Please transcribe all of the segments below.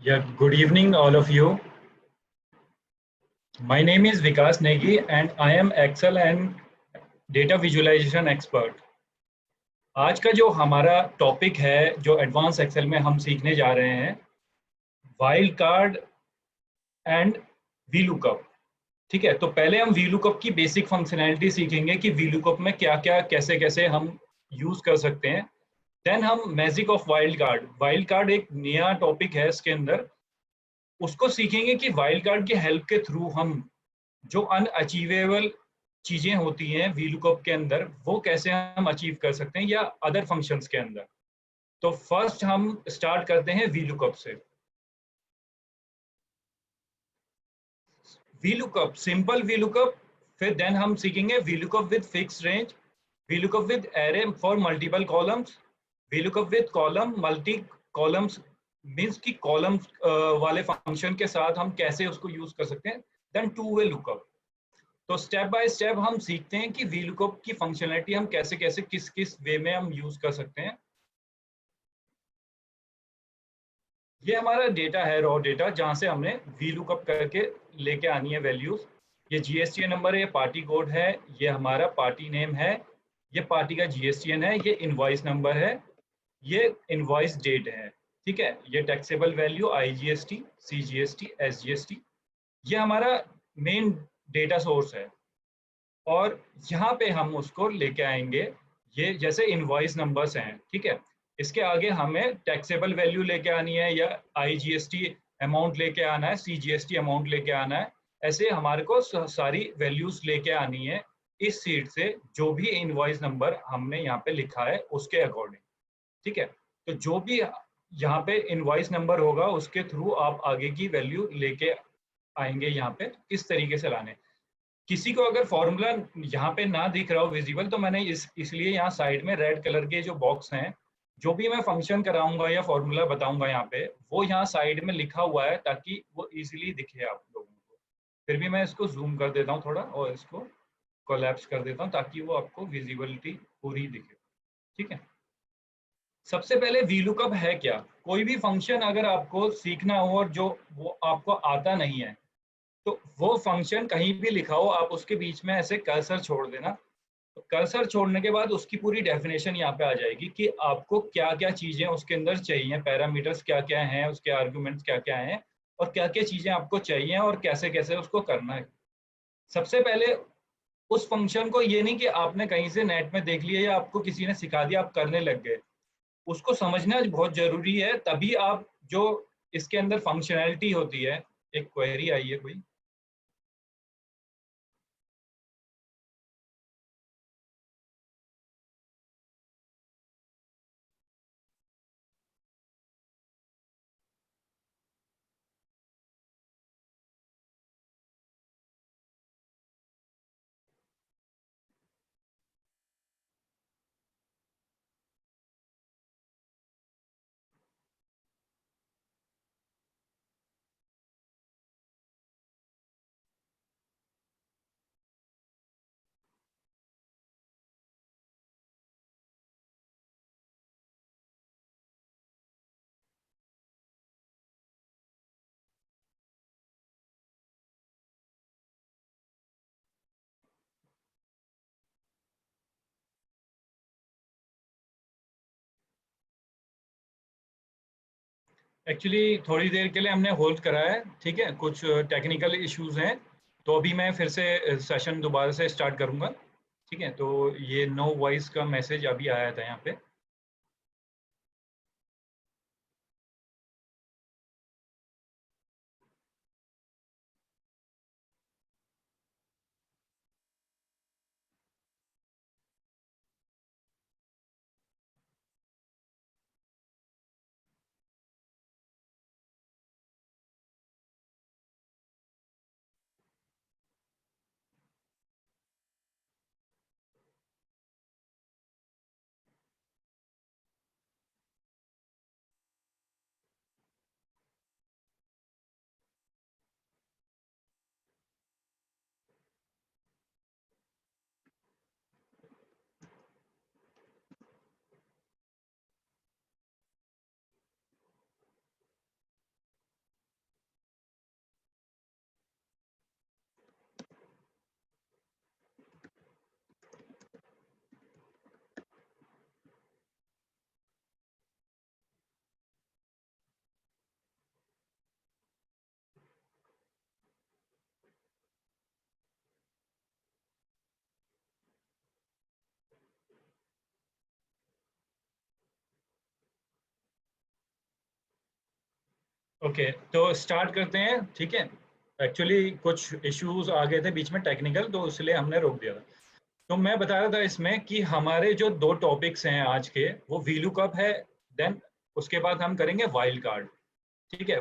Yeah, good evening, all of you. My name is Vikas Negi, and I am Excel and Data Visualization Expert. आज का जो हमारा topic है, जो advance Excel में हम सीखने जा रहे हैं, वाइल्ड कार्ड एंड वीलुकअप। ठीक है, तो पहले हम वीलुकअप की बेसिक फंक्शनैलिटी सीखेंगे कि वीलुकअप में क्या क्या कैसे कैसे हम यूज कर सकते हैं। देन हम मैजिक ऑफ वाइल्ड कार्ड एक नया टॉपिक है इसके अंदर, उसको सीखेंगे कि वाइल्ड कार्ड के हेल्प के थ्रू हम जो अनअचीवेबल चीजें होती हैं वीलुकअप के अंदर, वो कैसे हम अचीव कर सकते हैं या अदर फंक्शंस के अंदर। तो फर्स्ट हम स्टार्ट करते हैं वीलुकअप से। VLOOKUP, simple VLOOKUP. फिर देन हम सीखेंगे VLOOKUP with fix range, VLOOKUP with array for multiple columns, VLOOKUP with column multi columns, means कि कॉलम्स वाले फंक्शन के साथ हम कैसे उसको यूज कर सकते हैं। Then two way lookup. तो स्टेप बाय स्टेप हम सीखते हैं कि वीलुकअप की फंक्शनैलिटी हम कैसे कैसे किस किस वे में हम यूज कर सकते हैं। ये हमारा डेटा है, रॉ डेटा, जहां से हमने वीलुकअप करके लेके आनी है वैल्यूज। ये जीएसटीएन नंबर है, ये पार्टी कोड है, ये हमारा पार्टी नेम है, ये पार्टी का जीएसटीएन है, ये इनवॉइस नंबर है, ये इनवॉइस डेट है। ठीक है, ये taxable value IGST, CGST, SGST, ये हमारा मेन डेटा सोर्स है। और यहाँ पे हम उसको लेके आएंगे, ये जैसे इनवॉइस नंबर्स हैं। ठीक है, इसके आगे हमें टैक्सेबल वैल्यू लेके आनी है, या आईजीएसटी अमाउंट लेके आना है, सीजीएसटी अमाउंट लेके आना है। ऐसे हमारे को सारी वैल्यूज लेके आनी है इस सीट से, जो भी इनवॉइस नंबर हमने यहाँ पे लिखा है उसके अकॉर्डिंग। ठीक है, तो जो भी यहाँ पे इनवॉइस नंबर होगा उसके थ्रू आप आगे की वैल्यू लेके आएंगे। यहाँ पे किस तरीके से लाने, किसी को अगर फॉर्मूला यहाँ पे ना दिख रहा हो विजिबल, तो मैंने इसलिए यहाँ साइड में रेड कलर के जो बॉक्स हैं, जो भी मैं फंक्शन कराऊंगा या फॉर्मूला बताऊंगा यहाँ पे, वो यहाँ साइड में लिखा हुआ है ताकि वो इजीली दिखे आप लोगों को। फिर भी मैं इसको जूम कर देता हूँ थोड़ा, और इसको कोलैप्स कर देता हूँ ताकि वो आपको विजिबिलिटी पूरी दिखे। ठीक है, सबसे पहले वीलुकअप है क्या। कोई भी फंक्शन अगर आपको सीखना हो और जो वो आपको आता नहीं है, तो वो फंक्शन कहीं भी लिखा हो, आप उसके बीच में ऐसे कर्सर छोड़ देना। तो कर्सर छोड़ने के बाद उसकी पूरी डेफिनेशन यहाँ पे आ जाएगी कि आपको क्या क्या चीजें उसके अंदर चाहिए, पैरामीटर्स क्या क्या हैं, उसके आर्गुमेंट्स क्या क्या हैं, और क्या क्या चीजें आपको चाहिए और कैसे कैसे उसको करना है। सबसे पहले उस फंक्शन को, ये नहीं कि आपने कहीं से नेट में देख लिया या आपको किसी ने सिखा दिया आप करने लग गए, उसको समझना बहुत जरूरी है। तभी आप जो इसके अंदर फंक्शनैलिटी होती है, एक क्वेरी आई है कोई। एक्चुअली थोड़ी देर के लिए हमने होल्ड करा है, ठीक है, कुछ टेक्निकल इश्यूज हैं। तो अभी मैं फिर से सेशन दोबारा से स्टार्ट करूंगा। ठीक है, तो ये नो वॉइस का मैसेज अभी आया था यहाँ पे। ओके, तो स्टार्ट करते हैं, ठीक है। एक्चुअली कुछ इश्यूज आ गए थे बीच में टेक्निकल, तो इसलिए हमने रोक दिया था। तो मैं बता रहा था इसमें कि हमारे जो दो टॉपिक्स हैं आज के, वो वीलुकअप है, देन उसके बाद हम करेंगे वाइल्ड कार्ड, ठीक है।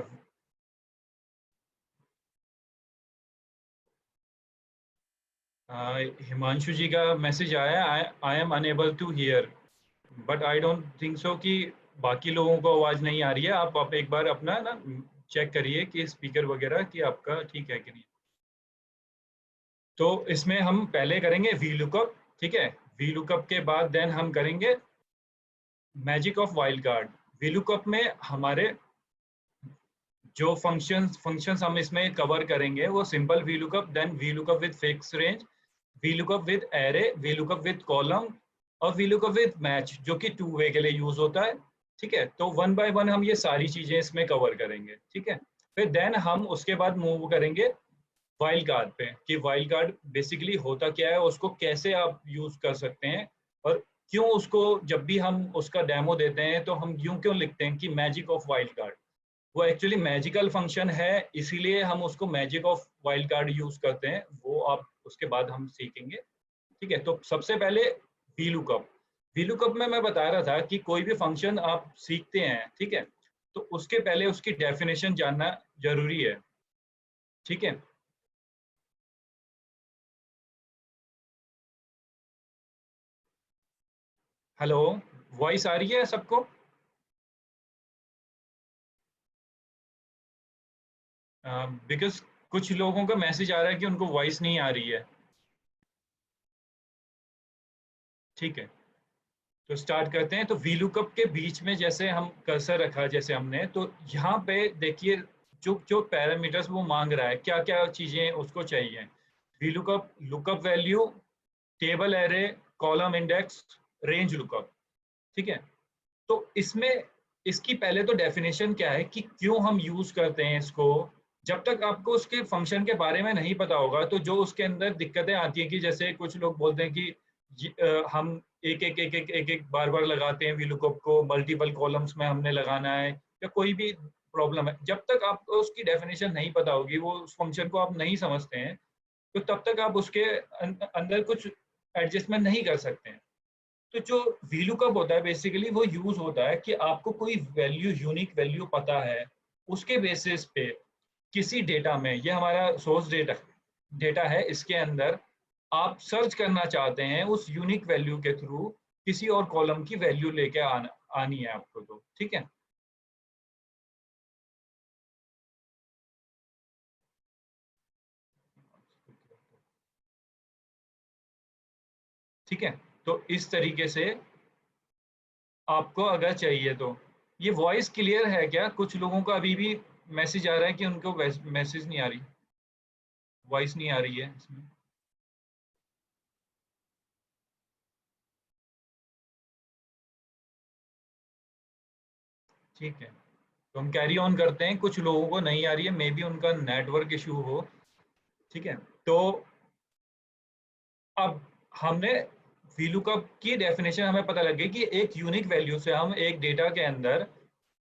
हिमांशु जी का मैसेज आया, I am unable to hear, but I don't think so कि बाकी लोगों को आवाज नहीं आ रही है। आप एक बार अपना ना चेक करिए कि स्पीकर वगैरह कि आपका ठीक है कि नहीं। तो इसमें हम पहले करेंगे वी लुकअप, ठीक है। वी लुकअप के बाद देन हम करेंगे magic of wild card. V lookup में हमारे जो फंक्शंस हम इसमें कवर करेंगे वो simple V lookup, then V lookup with fix range, V lookup with array, V lookup with column, और वी लुकअप विद मैच, जो कि टू वे के लिए यूज होता है, ठीक है। तो वन बाय वन हम ये सारी चीजें इसमें कवर करेंगे, ठीक है। फिर देन हम उसके बाद मूव करेंगे वाइल्ड कार्ड पे, कि वाइल्ड कार्ड बेसिकली होता क्या है, उसको कैसे आप यूज कर सकते हैं, और क्यों उसको जब भी हम उसका डेमो देते हैं तो हम यूं क्यों लिखते हैं कि मैजिक ऑफ वाइल्ड कार्ड। वो एक्चुअली मैजिकल फंक्शन है, इसीलिए हम उसको magic of wild card use करते हैं, वो आप उसके बाद हम सीखेंगे, ठीक है। तो सबसे पहले वीलुकअप। वीलुकअप में मैं बता रहा था कि कोई भी फंक्शन आप सीखते हैं, ठीक है, तो उसके पहले उसकी डेफिनेशन जानना जरूरी है, ठीक है। हेलो, वॉइस आ रही है सबको? बिकॉज कुछ लोगों का मैसेज आ रहा है कि उनको वॉइस नहीं आ रही है, ठीक है। तो स्टार्ट करते हैं। तो वीलुकअप के बीच में जैसे हम कर्सर रखा, जैसे हमने, तो यहाँ पे देखिए जो जो पैरामीटर्स वो मांग रहा है, क्या क्या चीजें उसको चाहिए। VLOOKUP, lookup value, table array, column index, range lookup, ठीक है। तो इसमें इसकी पहले तो डेफिनेशन क्या है कि क्यों हम यूज करते हैं इसको। जब तक आपको उसके फंक्शन के बारे में नहीं पता होगा, तो जो उसके अंदर दिक्कतें आती हैं कि जैसे कुछ लोग बोलते हैं कि हम एक एक बार बार लगाते हैं वीलुकअप को, मल्टीपल कॉलम्स में हमने लगाना है, या कोई भी प्रॉब्लम है, जब तक आपको उसकी डेफिनेशन नहीं पता होगी, वो उस फंक्शन को आप नहीं समझते हैं, तो तब तक आप उसके अंदर कुछ एडजस्टमेंट नहीं कर सकते हैं। तो जो वीलुकअप होता है बेसिकली वो यूज होता है कि आपको कोई वैल्यू, यूनिक वैल्यू पता है, उसके बेसिस पे किसी डेटा में, ये हमारा सोर्स डेटा डेटा है, इसके अंदर आप सर्च करना चाहते हैं उस यूनिक वैल्यू के थ्रू, किसी और कॉलम की वैल्यू लेके आनी है आपको, तो ठीक है। ठीक है, तो इस तरीके से आपको अगर चाहिए तो। ये वॉइस क्लियर है क्या? कुछ लोगों का अभी भी मैसेज आ रहा है कि उनको मैसेज नहीं आ रही, वॉइस नहीं आ रही है इसमें। ठीक है, तो हम कैरी ऑन करते हैं। कुछ लोगों को नहीं आ रही है, मे बी उनका नेटवर्क इशू हो, ठीक है। तो अब हमने वीलुकअप की डेफिनेशन हमें पता लग गई कि एक यूनिक वैल्यू से हम एक डेटा के अंदर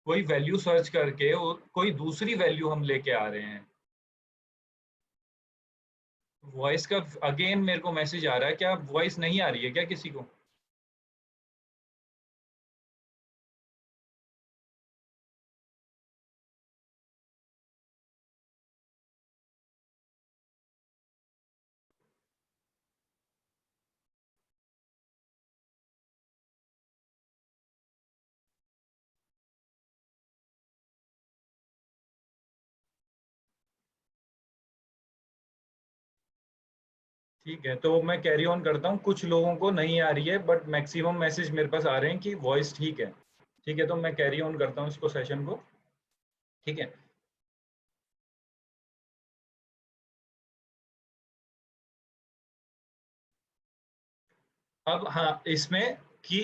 कोई वैल्यू सर्च करके कोई दूसरी वैल्यू हम लेके आ रहे हैं। वॉइस का अगेन मेरे को मैसेज आ रहा है, क्या वॉइस नहीं आ रही है क्या किसी को? ठीक है, तो मैं कैरी ऑन करता हूँ। कुछ लोगों को नहीं आ रही है, बट मैक्सिमम मैसेज मेरे पास आ रहे हैं कि वॉइस ठीक है। ठीक है, तो मैं कैरी ऑन करता हूँ इसको, सेशन को, ठीक है। अब हाँ, इसमें कि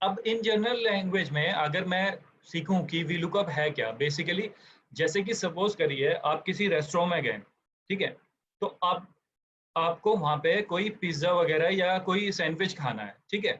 अब इन जनरल लैंग्वेज में अगर मैं सीखूं कि वीलुकअप है क्या बेसिकली, जैसे कि सपोज करिए आप किसी रेस्टोरेंट में गए, ठीक है। तो आपको वहां पे कोई पिज्जा वगैरह या कोई सैंडविच खाना है, ठीक है।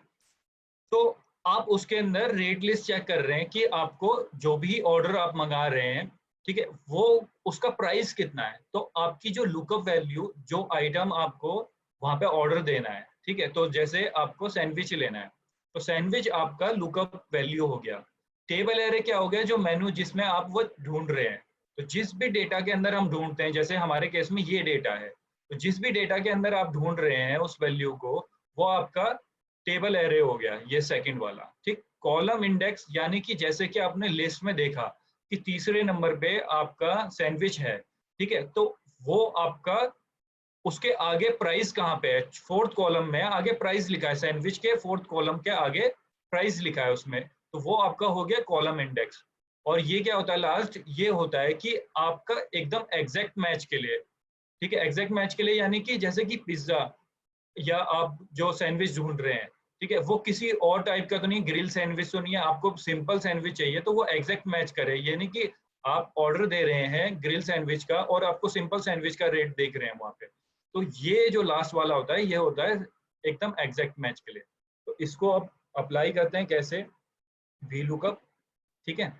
तो आप उसके अंदर रेट लिस्ट चेक कर रहे हैं कि आपको जो भी ऑर्डर आप मंगा रहे हैं, ठीक है, वो उसका प्राइस कितना है। तो आपकी जो लुकअप वैल्यू, जो आइटम आपको वहां पे ऑर्डर देना है, ठीक है, तो जैसे आपको सैंडविच लेना है, तो सैंडविच आपका लुकअप वैल्यू हो गया। टेबल एरे क्या हो गया, जो मेनू जिसमें आप वो ढूंढ रहे हैं। तो जिस भी डेटा के अंदर हम ढूंढते हैं, जैसे हमारे केस में ये डेटा है, तो जिस भी डेटा के अंदर आप ढूंढ रहे हैं उस वैल्यू को, वो आपका टेबल एरे हो गया, ये सेकंड वाला। ठीक, कॉलम इंडेक्स यानी कि जैसे कि आपने लिस्ट में देखा कि तीसरे नंबर पे आपका सैंडविच है, ठीक है, तो वो आपका उसके आगे प्राइस कहाँ पे है, फोर्थ कॉलम में आगे प्राइस लिखा है, सैंडविच के फोर्थ कॉलम के आगे प्राइस लिखा है उसमें, तो वो आपका हो गया कॉलम इंडेक्स। और ये क्या होता है लास्ट, ये होता है कि आपका एकदम एग्जैक्ट मैच के लिए, ठीक है, एग्जैक्ट मैच के लिए यानी कि जैसे कि पिज्जा या आप जो सैंडविच ढूंढ रहे हैं, ठीक है, वो किसी और टाइप का तो नहीं, ग्रिल सैंडविच तो नहीं है, आपको सिंपल सैंडविच चाहिए, तो वो एग्जैक्ट मैच करे, यानी कि आप ऑर्डर दे रहे हैं ग्रिल सैंडविच का और आपको सिंपल सैंडविच का रेट देख रहे हैं वहां पे। तो ये जो लास्ट वाला होता है, ये होता है एकदम एग्जैक्ट मैच के लिए। तो इसको आप अप्लाई करते हैं कैसे, वी लुकअप, ठीक है,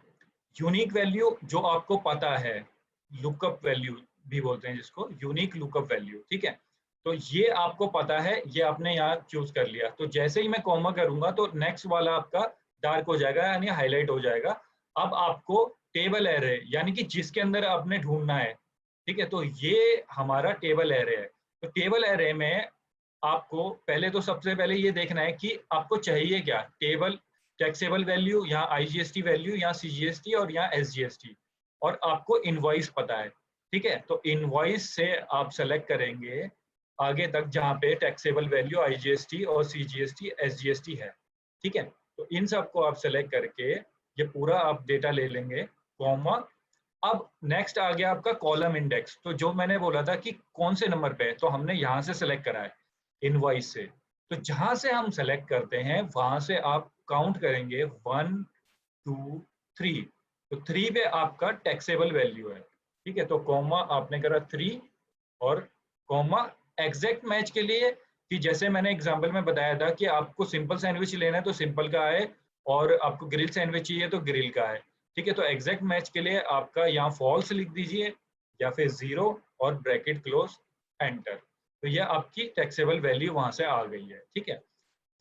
यूनिक वैल्यू जो आपको पता है, लुकअप वैल्यू भी बोलते हैं जिसको, यूनिक लुकअप वैल्यू, ठीक है। तो ये आपको पता है, ये आपने यहाँ चूज कर लिया, तो जैसे ही मैं कॉमा करूंगा तो नेक्स्ट वाला आपका डार्क हो जाएगा यानी हाईलाइट हो जाएगा। अब आपको टेबल एरे यानी कि जिसके अंदर आपने ढूंढना है, ठीक है, तो ये हमारा टेबल एरे है। तो टेबल एरे में आपको पहले तो सबसे पहले ये देखना है कि आपको चाहिए क्या, टेबल टैक्सेबल वैल्यू, यहाँ आईजीएसटी वैल्यू, यहाँ सीजीएसटी और यहाँ एसजीएसटी, और आपको इनवॉइस पता है, ठीक है, तो इनवॉइस से आप सेलेक्ट करेंगे आगे तक जहाँ पे टैक्सेबल वैल्यू, आईजीएसटी और सीजीएसटी एसजीएसटी है, ठीक है। तो इन सबको आप सेलेक्ट करके ये पूरा आप डेटा ले लेंगे, कॉमा। अब नेक्स्ट आ गया आपका कॉलम इंडेक्स, तो जो मैंने बोला था कि कौन से नंबर पे है, तो हमने यहाँ से सेलेक्ट करा है इनवॉइस से। तो जहां से हम सेलेक्ट करते हैं वहां से आप काउंट करेंगे 1 2 3, तो 3 पे आपका टैक्सेबल वैल्यू है, ठीक है, तो कॉमा आपने करा 3 और कॉमा एग्जैक्ट मैच के लिए, कि जैसे मैंने एग्जांपल में बताया था कि आपको सिंपल सैंडविच लेना है तो सिंपल का है, और आपको ग्रिल सैंडविच चाहिए तो ग्रिल का है, ठीक है। तो एग्जैक्ट मैच के लिए आपका यहाँ फॉल्स लिख दीजिए या फिर 0 और ब्रैकेट क्लोज, एंटर। तो ये आपकी टैक्सेबल वैल्यू वहां से आ गई है, ठीक है।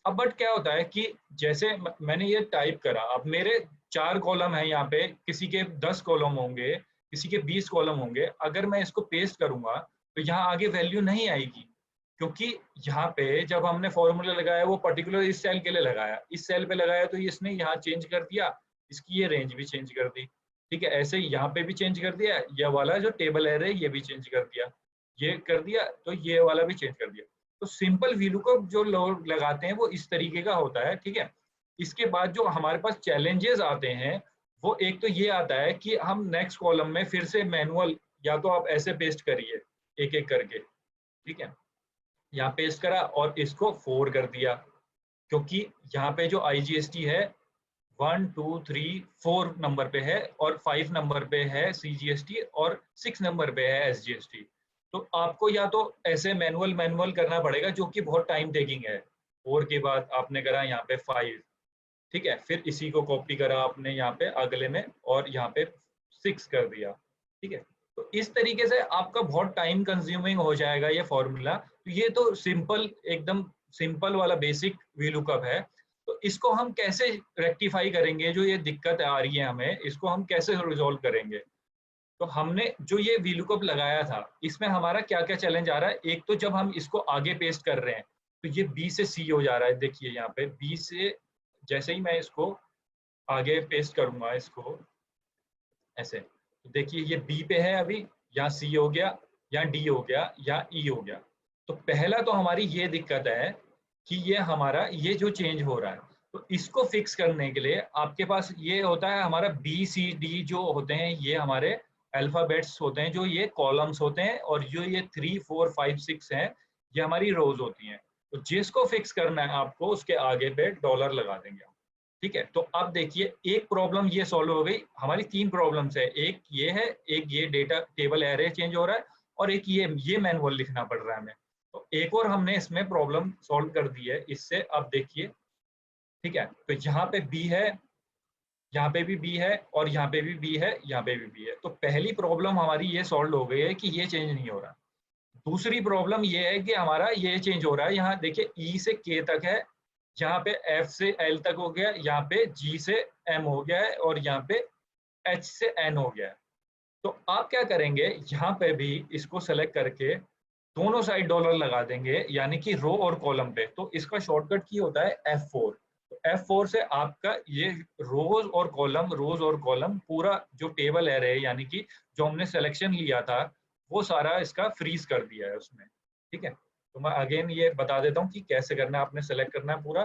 अब बट क्या होता है कि जैसे मैंने ये टाइप करा, अब मेरे 4 कॉलम है यहाँ पे, किसी के 10 कॉलम होंगे, किसी के 20 कॉलम होंगे, अगर मैं इसको पेस्ट करूंगा तो यहाँ आगे वैल्यू नहीं आएगी, क्योंकि यहाँ पे जब हमने फॉर्मूला लगाया वो पर्टिकुलर इस सेल के लिए लगाया, इस सेल पे लगाया तो इसने यहाँ चेंज कर दिया, इसकी ये रेंज भी चेंज कर दी, ठीक है, ऐसे ही यहाँ पे भी चेंज कर दिया, ये वाला जो टेबल एरे ये भी चेंज कर दिया, ये कर दिया, तो ये वाला भी चेंज कर दिया। तो सिंपल वीलुकअप जो लोग लगाते हैं वो इस तरीके का होता है, ठीक है। इसके बाद जो हमारे पास चैलेंजेस आते हैं, वो एक तो ये आता है कि हम नेक्स्ट कॉलम में फिर से मैनुअल, या तो आप ऐसे पेस्ट करिए एक एक करके, ठीक है, यहाँ पेस्ट करा और इसको 4 कर दिया, क्योंकि यहाँ पे जो आईजीएसटी है 1 2 3 4 नंबर पे है, और 5 नंबर पे है सीजीएसटी, और 6 नंबर पे है एसजीएसटी। तो आपको या तो ऐसे मैनुअल मैनुअल करना पड़ेगा, जो कि बहुत टाइम टेकिंग है। 4 के बाद आपने करा यहाँ पे 5, ठीक है, फिर इसी को कॉपी करा आपने यहाँ पे अगले में और यहाँ पे 6 कर दिया, ठीक है। तो इस तरीके से आपका बहुत टाइम कंज्यूमिंग हो जाएगा ये फॉर्मूला। तो ये तो सिंपल, एकदम सिंपल वाला बेसिक वीलुकअप है। तो इसको हम कैसे रेक्टिफाई करेंगे, जो ये दिक्कत आ रही है हमें, इसको हम कैसे रिजोल्व करेंगे। तो हमने जो ये वीलुकअप लगाया था, इसमें हमारा क्या क्या चैलेंज आ रहा है, एक तो जब हम इसको आगे पेस्ट कर रहे हैं तो ये बी से सी हो जा रहा है, देखिए यहाँ पे बी से, जैसे ही मैं इसको आगे पेस्ट करूंगा इसको ऐसे, तो देखिए ये बी पे है अभी, या सी हो गया, या डी हो गया, या ई हो गया। तो पहला तो हमारी ये दिक्कत है कि ये हमारा ये जो चेंज हो रहा है, तो इसको फिक्स करने के लिए आपके पास ये होता है, हमारा बी सी डी जो होते हैं ये हमारे अल्फाबेट्स होते हैं, जो ये कॉलम्स होते हैं, और जो ये 3 4 5 6 हैं ये हमारी रोज होती हैं। तो जिसको फिक्स करना है आपको उसके आगे पे डॉलर लगा देंगे हम, ठीक है। तो अब देखिए एक प्रॉब्लम ये सॉल्व हो गई, हमारी 3 प्रॉब्लम्स है, एक ये है, एक ये डेटा टेबल एरे चेंज हो रहा है, और एक ये मैनुअल लिखना पड़ रहा है हमें। तो एक और हमने इसमें प्रॉब्लम सॉल्व कर दी है इससे। अब देखिए, ठीक है, तो यहाँ पे बी है, यहाँ पे भी बी है और यहाँ पे भी बी है, यहाँ पे भी बी है। तो पहली प्रॉब्लम हमारी ये सॉल्व हो गई है कि ये चेंज नहीं हो रहा। दूसरी प्रॉब्लम ये है कि हमारा ये चेंज हो रहा है, यहाँ देखिए ई से के तक है, यहाँ पे एफ से एल तक हो गया, यहाँ पे जी से एम हो गया है और यहाँ पे एच से एन हो गया है। तो आप क्या करेंगे, यहाँ पे भी इसको सेलेक्ट करके दोनों साइड डॉलर लगा देंगे, यानी कि रो और कॉलम पे। तो इसका शॉर्टकट की होता है F4। तो F4 से आपका ये रोज और कॉलम पूरा जो टेबल है रहे, यानी कि जो हमने सिलेक्शन लिया था वो सारा इसका फ्रीज कर दिया है उसने। ठीक है, तो मैं अगेन ये बता देता हूँ कि कैसे करना है। आपने सेलेक्ट करना है पूरा,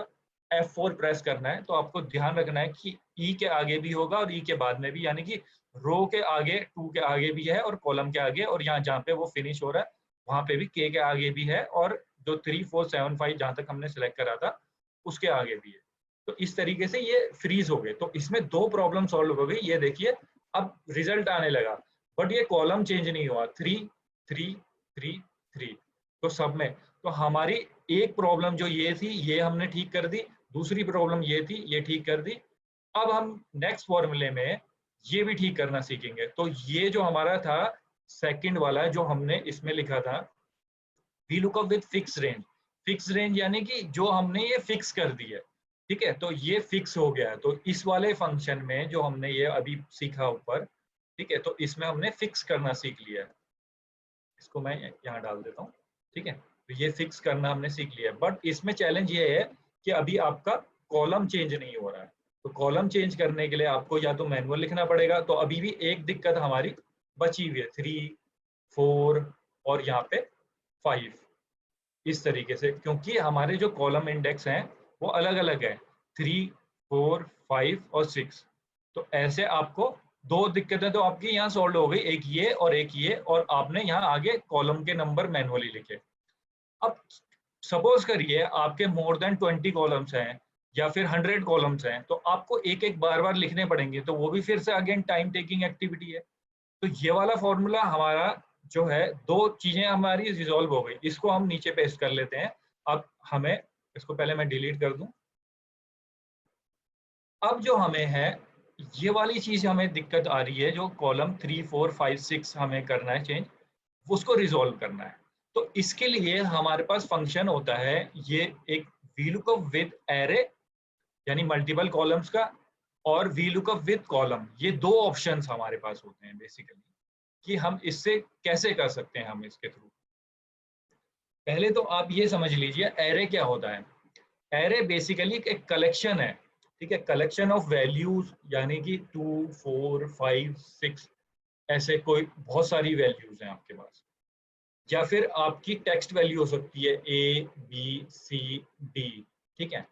F4 प्रेस करना है। तो आपको ध्यान रखना है कि ई के आगे भी होगा और ई के बाद में भी, यानी कि रो के आगे 2 के आगे भी है और कॉलम के आगे, और यहाँ जहाँ पे वो फिनिश हो रहा है वहां पे भी के आगे भी है, और जो 3 4 7 5 जहां तक हमने सिलेक्ट करा था उसके आगे भी है। तो इस तरीके से ये फ्रीज हो गए। तो इसमें दो प्रॉब्लम सॉल्व हो गई, ये देखिए अब रिजल्ट आने लगा, बट ये कॉलम चेंज नहीं हुआ, 3 3 3 3। तो सब में तो हमारी एक प्रॉब्लम जो ये थी ये हमने ठीक कर दी, दूसरी प्रॉब्लम ये थी ये ठीक कर दी। अब हम नेक्स्ट फॉर्मूले में ये भी ठीक करना सीखेंगे। तो ये जो हमारा था सेकंड वाला जो हमने इसमें लिखा था, we lookup with fix range. Fix range यानी कि जो हमने ये फिक्स कर दी है। ठीक है, तो ये फिक्स हो गया है। तो इस वाले फंक्शन में जो हमने ये अभी सीखा ऊपर, ठीक है, तो इसमें हमने फिक्स करना सीख लिया है। इसको मैं यहाँ डाल देता हूँ। ठीक है, तो ये फिक्स करना हमने सीख लिया है, बट इसमें चैलेंज ये है कि अभी आपका कॉलम चेंज नहीं हो रहा है। तो कॉलम चेंज करने के लिए आपको या तो मैनुअल लिखना पड़ेगा। तो अभी भी एक दिक्कत हमारी बची हुई है, 3 4 और यहाँ पे 5, इस तरीके से, क्योंकि हमारे जो कॉलम इंडेक्स हैं वो अलग अलग है, 3 4 5 और 6। तो ऐसे आपको दो दिक्कतें तो आपकी यहाँ सॉल्व हो गई, एक ये और एक ये, और आपने यहाँ आगे कॉलम के नंबर मैनुअली लिखे। अब सपोज करिए आपके मोर देन 20 कॉलम्स हैं या फिर 100 कॉलम्स हैं, तो आपको एक एक बार बार लिखने पड़ेंगे, तो वो भी फिर से अगेन टाइम टेकिंग एक्टिविटी है। तो ये वाला फॉर्मूला हमारा जो है, दो चीजें हमारी रिजॉल्व हो गई, इसको हम नीचे पेस्ट कर लेते हैं। अब हमें इसको पहले मैं डिलीट कर दूं। अब जो हमें है ये वाली चीज हमें दिक्कत आ रही है, जो कॉलम 3 4 5 6 हमें करना है चेंज, उसको रिजॉल्व करना है। तो इसके लिए हमारे पास फंक्शन होता है ये एक VLOOKUP विद एरे, यानी मल्टीपल कॉलम्स का, और VLOOKUP विद कॉलम। ये दो ऑप्शंस हमारे पास होते हैं बेसिकली, कि हम इससे कैसे कर सकते हैं हम इसके थ्रू। पहले तो आप ये समझ लीजिए एरे क्या होता है। एरे बेसिकली एक कलेक्शन है। ठीक है, कलेक्शन ऑफ वैल्यूज, यानी कि 2 4 5 6 ऐसे कोई बहुत सारी वैल्यूज हैं आपके पास, या फिर आपकी टेक्स्ट वैल्यू हो सकती है A B C D। ठीक है,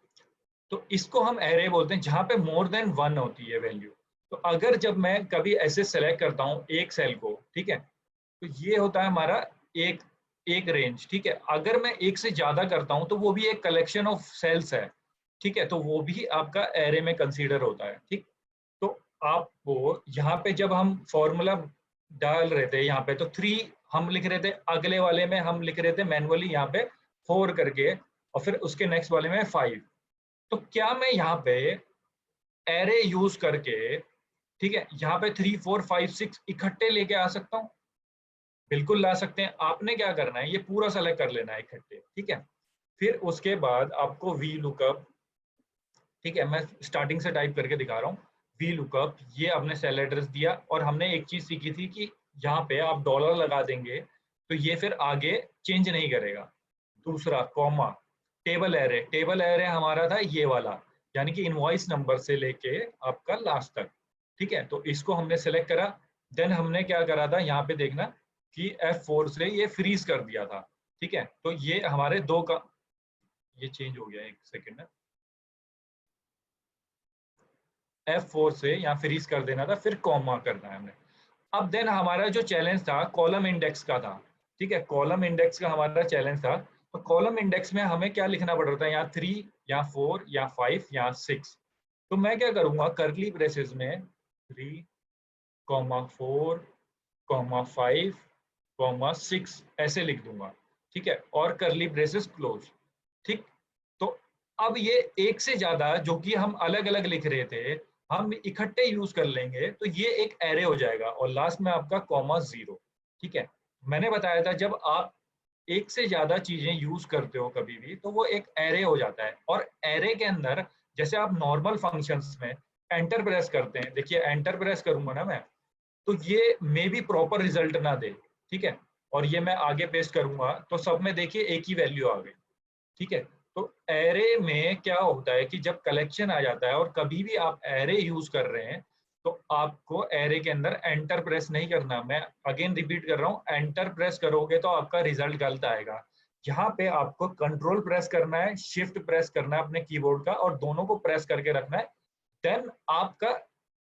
तो इसको हम एरे बोलते हैं जहां पे मोर देन वन होती है वैल्यू। तो अगर जब मैं कभी ऐसे सेलेक्ट करता हूँ एक सेल को, ठीक है, तो ये होता है हमारा एक एक रेंज। ठीक है, अगर मैं एक से ज्यादा करता हूं तो वो भी एक कलेक्शन ऑफ सेल्स है। ठीक है, तो वो भी आपका एरे में कंसीडर होता है। ठीक, तो आपको यहाँ पे जब हम फॉर्मूला डाल रहे थे यहाँ पे, तो 3 हम लिख रहे थे, अगले वाले में हम लिख रहे थे मैनुअली यहाँ पे 4 करके, और फिर उसके नेक्स्ट वाले में 5। तो क्या मैं यहाँ पे एरे यूज करके, ठीक है, यहाँ पे 3 4 5 6 इकट्ठे लेके आ सकता हूँ? बिल्कुल ला सकते हैं। आपने क्या करना है, ये पूरा सेलेक्ट कर लेना है इकट्ठे। ठीक है, फिर उसके बाद आपको वी लुकअप, ठीक है, मैं स्टार्टिंग से टाइप करके दिखा रहा हूँ। वी लुकअप, ये आपने सेल एड्रेस दिया, और हमने एक चीज सीखी थी कि यहाँ पे आप डॉलर लगा देंगे तो ये फिर आगे चेंज नहीं करेगा। दूसरा comma, table array. Table array हमारा था ये वाला, यानी कि इनवॉइस नंबर से लेके आपका लास्ट तक। ठीक है, तो इसको हमने सेलेक्ट करा। देन हमने क्या करा था, यहाँ पे देखना कि F4 से ये फ्रीज कर दिया था। ठीक है, तो ये हमारे दो का, ये चेंज हो गया, एक सेकेंड है, F4 से यहाँ फ्रीज कर देना था, फिर कॉमा करना है हमने। अब देन हमारा जो चैलेंज था कॉलम इंडेक्स का था। ठीक है, कॉलम इंडेक्स का हमारा चैलेंज था। तो कॉलम इंडेक्स में हमें क्या लिखना पड़ रहा था, यहाँ 3 यहाँ 4 यहाँ 5 यहाँ 6। तो मैं क्या करूंगा, करली ब्रेसेस में 3 4 5 6 ऐसे लिख दूंगा। ठीक है, और करली ब्रेसेस क्लोज। ठीक, तो अब ये एक से ज्यादा जो कि हम अलग अलग लिख रहे थे, हम इकट्ठे यूज कर लेंगे तो ये एक एरे हो जाएगा और लास्ट में आपका कॉमा 0। ठीक है, मैंने बताया था जब आप एक से ज्यादा चीजें यूज करते हो कभी भी तो वो एक एरे हो जाता है। और एरे के अंदर जैसे आप नॉर्मल फंक्शंस में एंटर प्रेस करते हैं, देखिए एंटर प्रेस करूंगा ना मैं, तो ये मे भी प्रॉपर रिजल्ट ना दे। ठीक है, और ये मैं आगे पेस्ट करूंगा तो सब में देखिए एक ही वैल्यू आ गई। ठीक है, तो एरे में क्या होता है कि जब कलेक्शन आ जाता है और कभी भी आप एरे यूज कर रहे हैं तो आपको एरे के अंदर एंटर प्रेस नहीं करना। मैं अगेन रिपीट कर रहा हूँ, एंटर प्रेस करोगे तो आपका रिजल्ट गलत आएगा। यहाँ पे आपको कंट्रोल प्रेस करना है, शिफ्ट प्रेस करना है अपने कीबोर्ड का और दोनों को प्रेस करके रखना है, देन आपका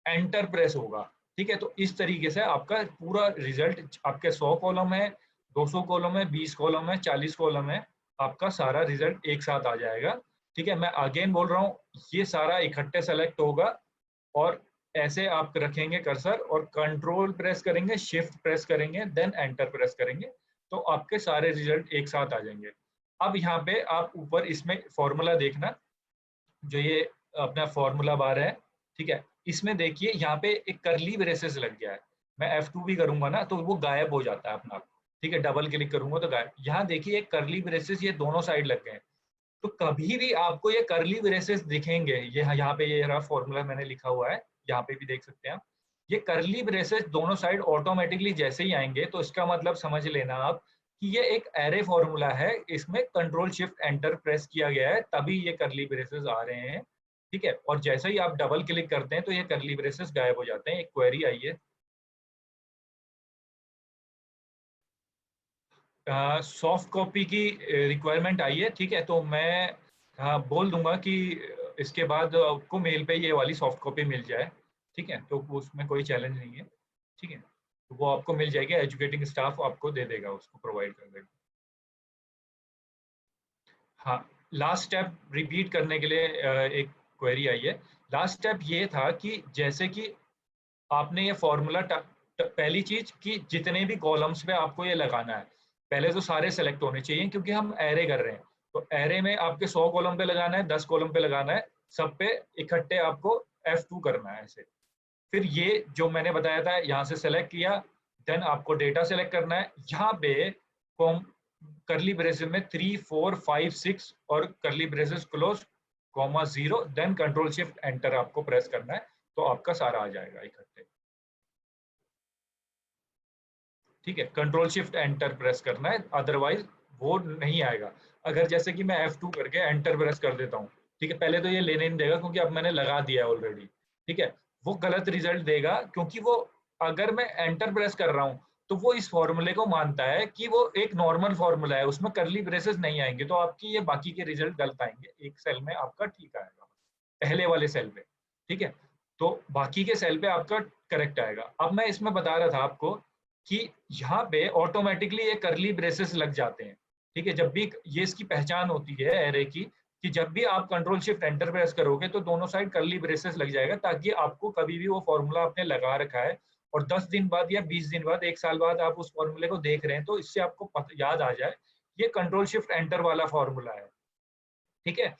एंटर प्रेस होगा। ठीक है, तो इस तरीके से आपका पूरा रिजल्ट, आपके 100 कॉलम है, 200 कॉलम है, 20 कॉलम है, 40 कॉलम है, आपका सारा रिजल्ट एक साथ आ जाएगा। ठीक है, मैं अगेन बोल रहा हूँ, ये सारा इकट्ठे सेलेक्ट होगा और ऐसे आप रखेंगे कर्सर और कंट्रोल प्रेस करेंगे, शिफ्ट प्रेस करेंगे, देन एंटर प्रेस करेंगे, तो आपके सारे रिजल्ट एक साथ आ जाएंगे। अब यहाँ पे आप ऊपर इसमें फॉर्मूला देखना, जो ये अपना फॉर्मूला बार है। ठीक है, इसमें देखिए यहाँ पे एक करली ब्रेसेस लग गया है। मैं F2 भी करूंगा ना तो वो गायब हो जाता है अपना आप। ठीक है, डबल क्लिक करूंगा तो गायब। यहाँ देखिए एक करली ब्रेसेस ये दोनों साइड लग गए हैं। तो कभी भी आपको ये करली ब्रेसेस दिखेंगे, ये यहाँ पे ये रहा फॉर्मूला मैंने लिखा हुआ है, यहाँ पे भी देख सकते हैं आप। ये करली ब्रेसेस दोनों साइड ऑटोमेटिकली जैसे ही आएंगे तो इसका मतलब समझ लेना आप कि ये एक एरे फॉर्मूला है, इसमें कंट्रोल शिफ्ट एंटर प्रेस किया गया है तभी ये करली ब्रेसेस आ रहे हैं। ठीक है, और जैसे ही आप डबल क्लिक करते हैं तो ये करली ब्रेसेस गायब हो जाते हैं। एक क्वेरी आई है, सॉफ्ट कॉपी की रिक्वायरमेंट आई है। ठीक है, तो मैं बोल दूंगा कि इसके बाद आपको मेल पे ये वाली सॉफ्ट कॉपी मिल जाए। ठीक है, तो उसमें कोई चैलेंज नहीं है। ठीक है, तो वो आपको मिल जाएगी, एजुकेटिंग स्टाफ आपको दे देगा, उसको प्रोवाइड कर देगा। हाँ, लास्ट स्टेप रिपीट करने के लिए एक क्वेरी आई है। लास्ट स्टेप ये था कि जैसे कि आपने ये फॉर्मूला, पहली चीज कि जितने भी कॉलम्स पे आपको ये लगाना है, पहले तो सारे सेलेक्ट होने चाहिए क्योंकि हम एरे कर रहे हैं। तो एरे में आपके 100 कॉलम पे लगाना है, 10 कॉलम पे लगाना है, सब पे इकट्ठे आपको F2 करना है ऐसे। फिर ये जो मैंने बताया था यहाँ से सेलेक्ट किया, देन आपको डेटा सेलेक्ट करना है। यहाँ पे करली ब्रेसेस में 3 4 5 6 और curly braces close, comma 0, then control shift enter आपको प्रेस करना है, तो आपका सारा आ जाएगा इकट्ठे। ठीक है, कंट्रोल शिफ्ट एंटर प्रेस करना है, अदरवाइज वो नहीं आएगा। अगर जैसे कि मैं F2 करके एंटर प्रेस कर देता हूँ, ठीक है, पहले तो ये लेने नहीं देगा क्योंकि अब मैंने लगा दिया है ऑलरेडी। ठीक है, वो गलत रिजल्ट देगा क्योंकि वो, अगर मैं एंटर प्रेस कर रहा हूँ तो वो इस फॉर्मूले को मानता है कि वो एक नॉर्मल फॉर्मूला है, उसमें करली ब्रेसेस नहीं आएंगे, तो आपकी ये बाकी के रिजल्ट गलत आएंगे। एक सेल में आपका ठीक आएगा, पहले वाले सेल पे। ठीक है, तो बाकी के सेल पे आपका करेक्ट आएगा। अब मैं इसमें बता रहा था आपको कि यहाँ पे ऑटोमेटिकली ये करली ब्रेसेस लग जाते हैं। ठीक है, जब भी ये इसकी पहचान होती है एरे की कि जब भी आप कंट्रोल शिफ्ट एंटर प्रेस करोगे तो दोनों साइड करली ब्रेसेस लग जाएगा, ताकि आपको कभी भी वो फॉर्मूला आपने लगा रखा है और 10 दिन बाद या 20 दिन बाद, एक साल बाद आप उस फॉर्मूले को देख रहे हैं तो इससे आपको याद आ जाए ये कंट्रोल शिफ्ट एंटर वाला फॉर्मूला है। ठीक है,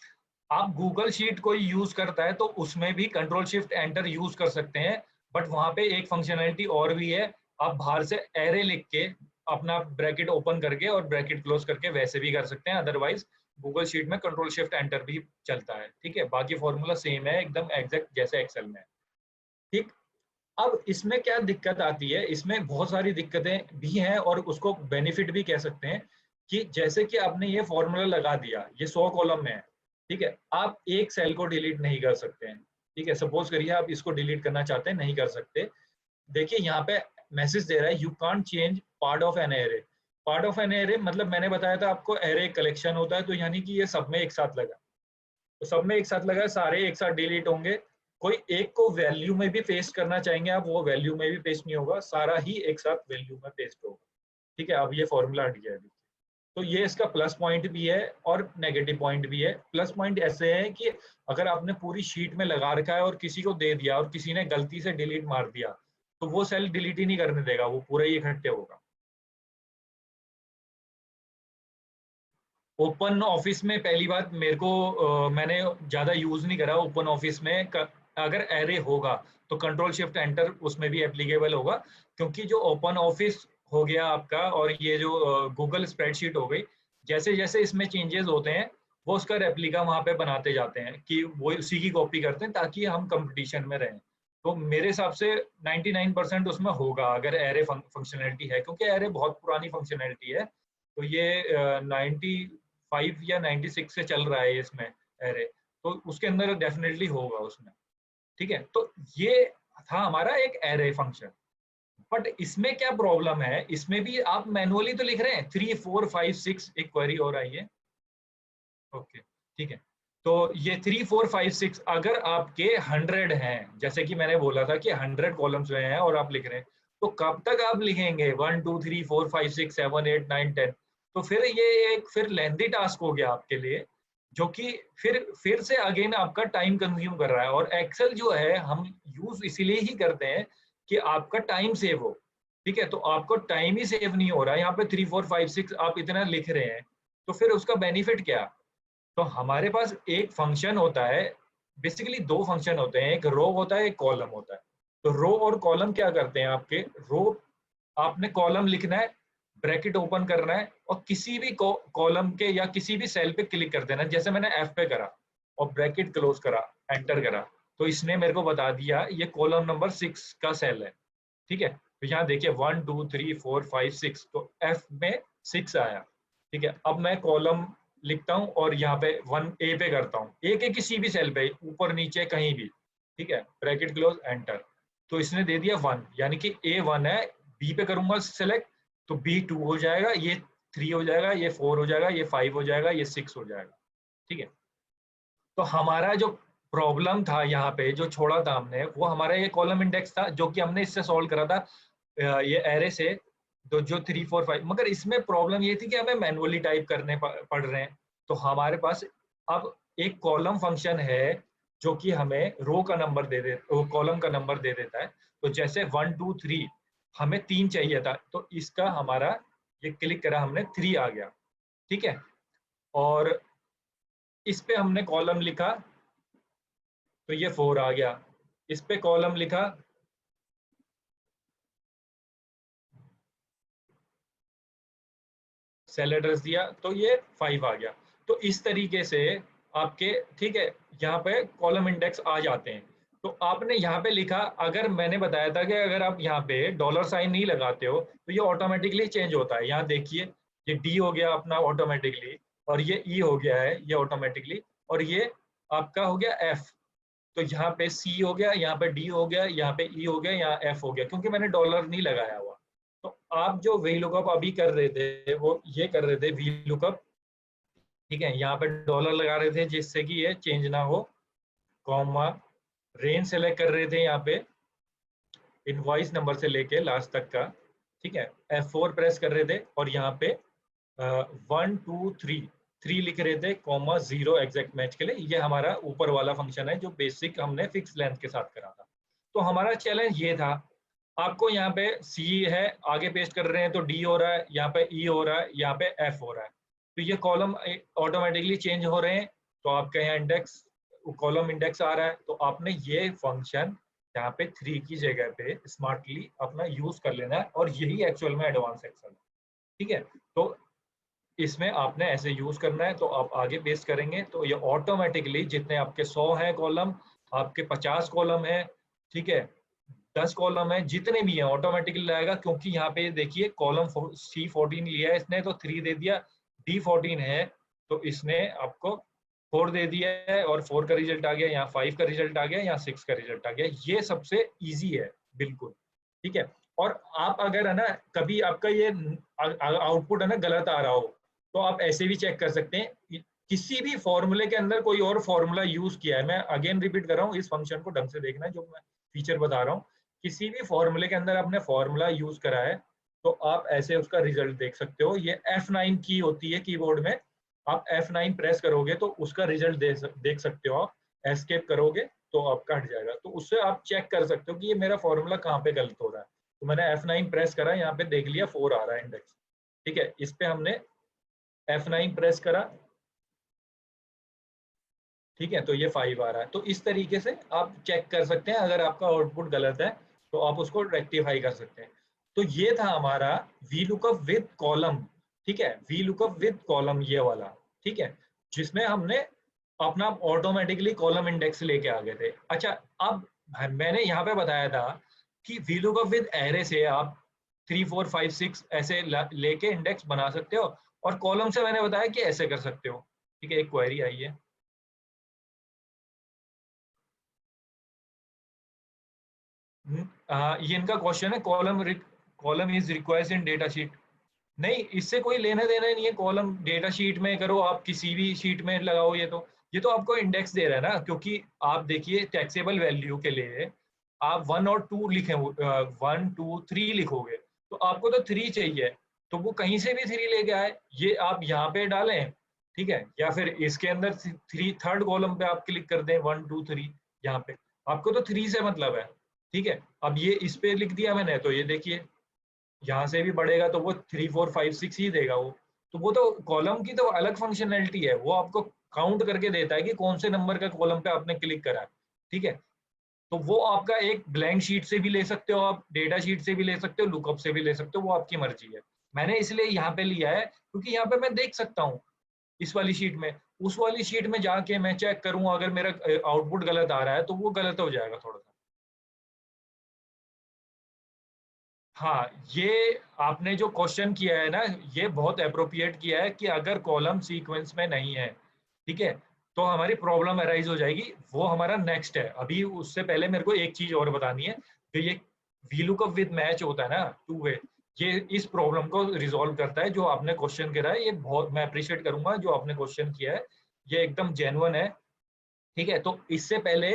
आप गूगल शीट कोई यूज करता है तो उसमें भी कंट्रोल शिफ्ट एंटर यूज कर सकते हैं, बट वहां पे एक फंक्शनैलिटी और भी है। आप बाहर से एरे लिख के अपना ब्रैकेट ओपन करके और ब्रैकेट क्लोज करके वैसे भी कर सकते हैं, अदरवाइज गूगल शीट में कंट्रोल शिफ्ट एंटर भी चलता है। ठीक है, बाकी फॉर्मूला सेम है एकदम एग्जैक्ट जैसे एक्सेल में है। ठीक, अब इसमें क्या दिक्कत आती है, इसमें बहुत सारी दिक्कतें भी हैं और उसको बेनिफिट भी कह सकते हैं कि जैसे कि आपने ये फॉर्मूला लगा दिया, ये 100 कॉलम में है। ठीक है, आप एक सेल को डिलीट नहीं कर सकते हैं। ठीक है, सपोज करिए आप इसको डिलीट करना चाहते हैं, नहीं कर सकते। देखिए यहाँ पे मैसेज दे रहा है you can't change part of an array. Part of an array मतलब मैंने बताया था आपको, एरे कलेक्शन होता है, तो यानी कि ये सब में एक साथ लगा, तो सब में एक साथ लगा, सारे एक साथ डिलीट होंगे। कोई एक को वैल्यू में भी पेस्ट करना चाहेंगे आप, वो वैल्यू में भी पेस्ट नहीं होगा, सारा ही एक साथ वैल्यू में पेस्ट होगा। ठीक है, अब ये फॉर्मूला हट गया है। तो ये इसका प्लस पॉइंट भी है और नेगेटिव पॉइंट भी है। प्लस पॉइंट ऐसे है कि अगर आपने पूरी शीट में लगा रखा है और किसी को दे दिया और किसी ने गलती से डिलीट मार दिया, तो वो सेल डिलीट ही नहीं करने देगा, वो पूरा ही इकट्ठे होगा। ओपन ऑफिस में पहली बात मेरे को मैंने ज़्यादा यूज़ नहीं करा ओपन ऑफिस में। अगर एरे होगा तो कंट्रोल शिफ्ट एंटर उसमें भी एप्लीकेबल होगा, क्योंकि जो ओपन ऑफिस हो गया आपका और ये जो गूगल स्प्रेडशीट हो गई, जैसे जैसे इसमें चेंजेस होते हैं वो उसका रेप्लिका वहां पे बनाते जाते हैं कि वो उसी की कॉपी करते हैं ताकि हम कंपटीशन में रहें। तो मेरे हिसाब से 99% उसमें होगा अगर एरे फंक्शनैलिटी है, क्योंकि एरे बहुत पुरानी फंक्शनैलिटी है। तो ये 95 या 96 से चल रहा है इसमें एरे, तो उसके अंदर डेफिनेटली होगा उसमें। ठीक है, तो ये था हमारा एक एरे फंक्शन। बट इसमें क्या प्रॉब्लम है, इसमें भी आप मैनुअली तो लिख रहे हैं 3 4 5 6, एक क्वेरी और आई है। ओके, ठीक है। तो ये 3 4 5 6 अगर आपके 100 हैं, जैसे कि मैंने बोला था कि 100 कॉलम्स में हैं और आप लिख रहे हैं, तो कब तक आप लिखेंगे 1 2 3 4 5 6 7 8 9 10? तो फिर ये एक फिर लेंथी टास्क हो गया आपके लिए, जो कि फिर से अगेन आपका टाइम कंज्यूम कर रहा है। और एक्सेल जो है हम यूज इसीलिए ही करते हैं कि आपका टाइम सेव हो। ठीक है, तो आपको टाइम ही सेव नहीं हो रहा है, यहाँ पे 3 4 5 6 आप इतना लिख रहे हैं, तो फिर उसका बेनिफिट क्या? तो हमारे पास एक फंक्शन होता है, बेसिकली दो फंक्शन होते हैं, एक रो होता है, एक कॉलम होता है। तो रो और कॉलम क्या करते हैं आपके? रो आपने कॉलम लिखना है, ब्रैकेट ओपन करना है और किसी भी कॉलम के या किसी भी सेल पे क्लिक कर देना, जैसे मैंने एफ पे करा और ब्रैकेट क्लोज करा, एंटर करा, तो इसने मेरे को बता दिया ये कॉलम नंबर 6 का सेल है। ठीक है, तो यहाँ देखिए 1 2 3 4 5 6, तो एफ में 6 आया। ठीक है, अब मैं कॉलम लिखता हूँ और यहाँ पे 1 ए पे करता हूँ, ए के किसी भी सेल पे, ऊपर नीचे कहीं भी। ठीक है, ब्रैकेट क्लोज एंटर, तो इसने दे दिया 1, यानी कि ए 1 है। बी पे करूंगा सेलेक्ट, तो बी 2 हो जाएगा, ये 3 हो जाएगा, ये 4 हो जाएगा, ये 5 हो जाएगा, ये 6 हो जाएगा। ठीक है, तो हमारा जो प्रॉब्लम था यहाँ पे जो छोड़ा था हमने, वो हमारा ये कॉलम इंडेक्स था जो कि हमने इससे सॉल्व करा था, ये एरे से। तो जो 3 4 5, मगर इसमें प्रॉब्लम ये थी कि हमें मैनुअली टाइप करने पड़ रहे हैं। तो हमारे पास अब एक कॉलम फंक्शन है जो कि हमें रो का नंबर दे दे, कॉलम का नंबर दे देता है। तो जैसे 1 2 3 हमें 3 चाहिए था, तो इसका हमारा ये क्लिक करा हमने, 3 आ गया। ठीक है, और इस पे हमने कॉलम लिखा तो ये 4 आ गया, इस पे कॉलम लिखा, सेल एड्रेस दिया, तो ये 5 आ गया। तो इस तरीके से आपके, ठीक है, यहाँ पे कॉलम इंडेक्स आ जाते हैं। तो आपने यहाँ पे लिखा, अगर मैंने बताया था कि अगर आप यहाँ पे डॉलर साइन नहीं लगाते हो तो ये ऑटोमेटिकली चेंज होता है। यहाँ देखिए, ये डी हो गया अपना ऑटोमेटिकली, और ये ई हो गया है ये ऑटोमेटिकली, और ये आपका हो गया एफ। तो यहाँ पे सी हो गया, यहाँ पे डी हो गया, यहाँ पे ई हो गया, यहाँ एफ हो गया, क्योंकि मैंने डॉलर नहीं लगाया हुआ। तो आप जो वी लुकअप अभी कर रहे थे वो ये कर रहे थे वी लुकअप, ठीक है, यहाँ पे डॉलर लगा रहे थे जिससे कि ये चेंज ना हो, कॉमा, रेंज सेलेक्ट कर रहे थे यहाँ पे इनवॉइस नंबर से लेके लास्ट तक का। ठीक है, F4 प्रेस कर रहे थे और यहाँ पे 1 2 3 3 लिख रहे थे, कॉमा 0 एग्जैक्ट मैच के लिए। ये हमारा ऊपर वाला फंक्शन है जो बेसिक हमने फिक्स लेंथ के साथ करा था। तो हमारा चैलेंज ये था, आपको यहाँ पे सी है, आगे पेस्ट कर रहे हैं तो डी हो रहा है, यहाँ पे ई हो रहा है, यहाँ पे एफ हो रहा है, तो ये कॉलम ऑटोमेटिकली चेंज हो रहे हैं। तो आपका यहाँ इंडेक्स, कॉलम इंडेक्स आ रहा है, तो आपने ये फंक्शन यहाँ पे 3 की जगह पे स्मार्टली अपना यूज कर लेना है, और यही एक्चुअल में एडवांस एक्सेल है। ठीक है, तो इसमें आपने ऐसे यूज करना है, तो आप आगे पेस्ट करेंगे तो ये ऑटोमेटिकली जितने आपके 100 है कॉलम, आपके 50 कॉलम है, ठीक है, 10 कॉलम है, जितने भी हैं ऑटोमेटिकली लाएगा। क्योंकि यहाँ पे देखिए कॉलम C14 लिया है इसने तो 3 दे दिया, D14 है तो इसने आपको 4 दे दिया है, और 4 का रिजल्ट आ गया, यहाँ 5 का रिजल्ट आ गया, यहाँ 6 का रिजल्ट आ गया। ये सबसे ईजी है बिल्कुल। ठीक है, और आप अगर है ना कभी आपका ये आउटपुट है ना गलत आ रहा हो, तो आप ऐसे भी चेक कर सकते हैं, किसी भी फॉर्मूले के अंदर कोई और फॉर्मूला यूज किया है, मैं अगेन रिपीट कर रहा हूँ, इस फंक्शन को ढंग से देखना है जो मैं फीचर बता रहा हूँ। किसी भी फॉर्मूले के अंदर आपने फॉर्मूला यूज करा है तो आप ऐसे उसका रिजल्ट देख सकते हो। ये F9 की होती है कीबोर्ड में, आप F9 प्रेस करोगे तो उसका रिजल्ट देख सकते हो। आप एस्केप करोगे तो आपका हट जाएगा, तो उससे आप चेक कर सकते हो कि ये मेरा फॉर्मूला कहाँ पे गलत हो रहा है। तो मैंने F9 प्रेस करा, यहाँ पे देख लिया 4 आ रहा है इंडेक्स। ठीक है, इस पे हमने F9 प्रेस करा, ठीक है, तो ये 5 आ रहा है। तो इस तरीके से आप चेक कर सकते हैं, अगर आपका आउटपुट गलत है तो आप उसको रेक्टिफाई कर सकते हैं। तो ये था हमारा वी लुकअप विद कॉलम। ठीक है, वी लुकअप विद कॉलम ये वाला। ठीक है, जिसमें हमने अपना ऑटोमेटिकली कॉलम इंडेक्स लेके आ गए थे। अच्छा, अब मैंने यहाँ पे बताया था कि वी लुकअप विद एरे से आप 3 4 5 6 ऐसे लेके इंडेक्स बना सकते हो, और कॉलम से मैंने बताया कि ऐसे कर सकते हो। ठीक है, एक क्वेरी आई है। ये इनका क्वेश्चन है, column is required in data sheet. नहीं, इससे कोई लेना देना नहीं है। कॉलम डेटा शीट में करो, आप किसी भी शीट में लगाओ, ये तो आपको इंडेक्स दे रहा है ना, क्योंकि आप देखिए टैक्सेबल वैल्यू के लिए आप 1 और 2 लिखे, 1 2 3 लिखोगे, तो आपको तो 3 चाहिए, तो वो कहीं से भी 3 लेके आए, ये आप यहाँ पे डालें। ठीक है, या फिर इसके अंदर 3 थर्ड कॉलम पे आप क्लिक कर दें 1 2 3, यहाँ पे आपको तो 3 से मतलब है। ठीक है, अब ये इस पे लिख दिया मैंने, तो ये देखिए यहाँ से भी बढ़ेगा तो वो 3 4 5 6 ही देगा वो। तो वो तो कॉलम की तो अलग फंक्शनैलिटी है, वो आपको काउंट करके देता है कि कौन से नंबर का कॉलम पे आपने क्लिक करा है। ठीक है, तो वो आपका एक ब्लैंक शीट से भी ले सकते हो, आप डेटा शीट से भी ले सकते हो, लुकअप से भी ले सकते हो, वो आपकी मर्जी है। मैंने इसलिए यहाँ पे लिया है क्योंकि यहाँ पे मैं देख सकता हूँ इस वाली शीट में। उस वाली शीट में जाके मैं चेक करूँ, अगर मेरा आउटपुट गलत आ रहा है तो वो गलत हो जाएगा थोड़ा सा। हाँ, ये आपने जो क्वेश्चन किया है ना, ये बहुत अप्रोप्रिएट किया है कि अगर कॉलम सीक्वेंस में नहीं है, ठीक है, तो हमारी प्रॉब्लम अराइज हो जाएगी। वो हमारा नेक्स्ट है। अभी उससे पहले मेरे को एक चीज और बतानी है, तो ये वीलुकअप विद मैच होता है ना, 2 वे, ये इस प्रॉब्लम को रिजॉल्व करता है। जो आपने क्वेश्चन करा है, ये बहुत मैं अप्रिशिएट करूंगा जो आपने क्वेश्चन किया है, ये एकदम जेन्युइन है। ठीक है, तो इससे पहले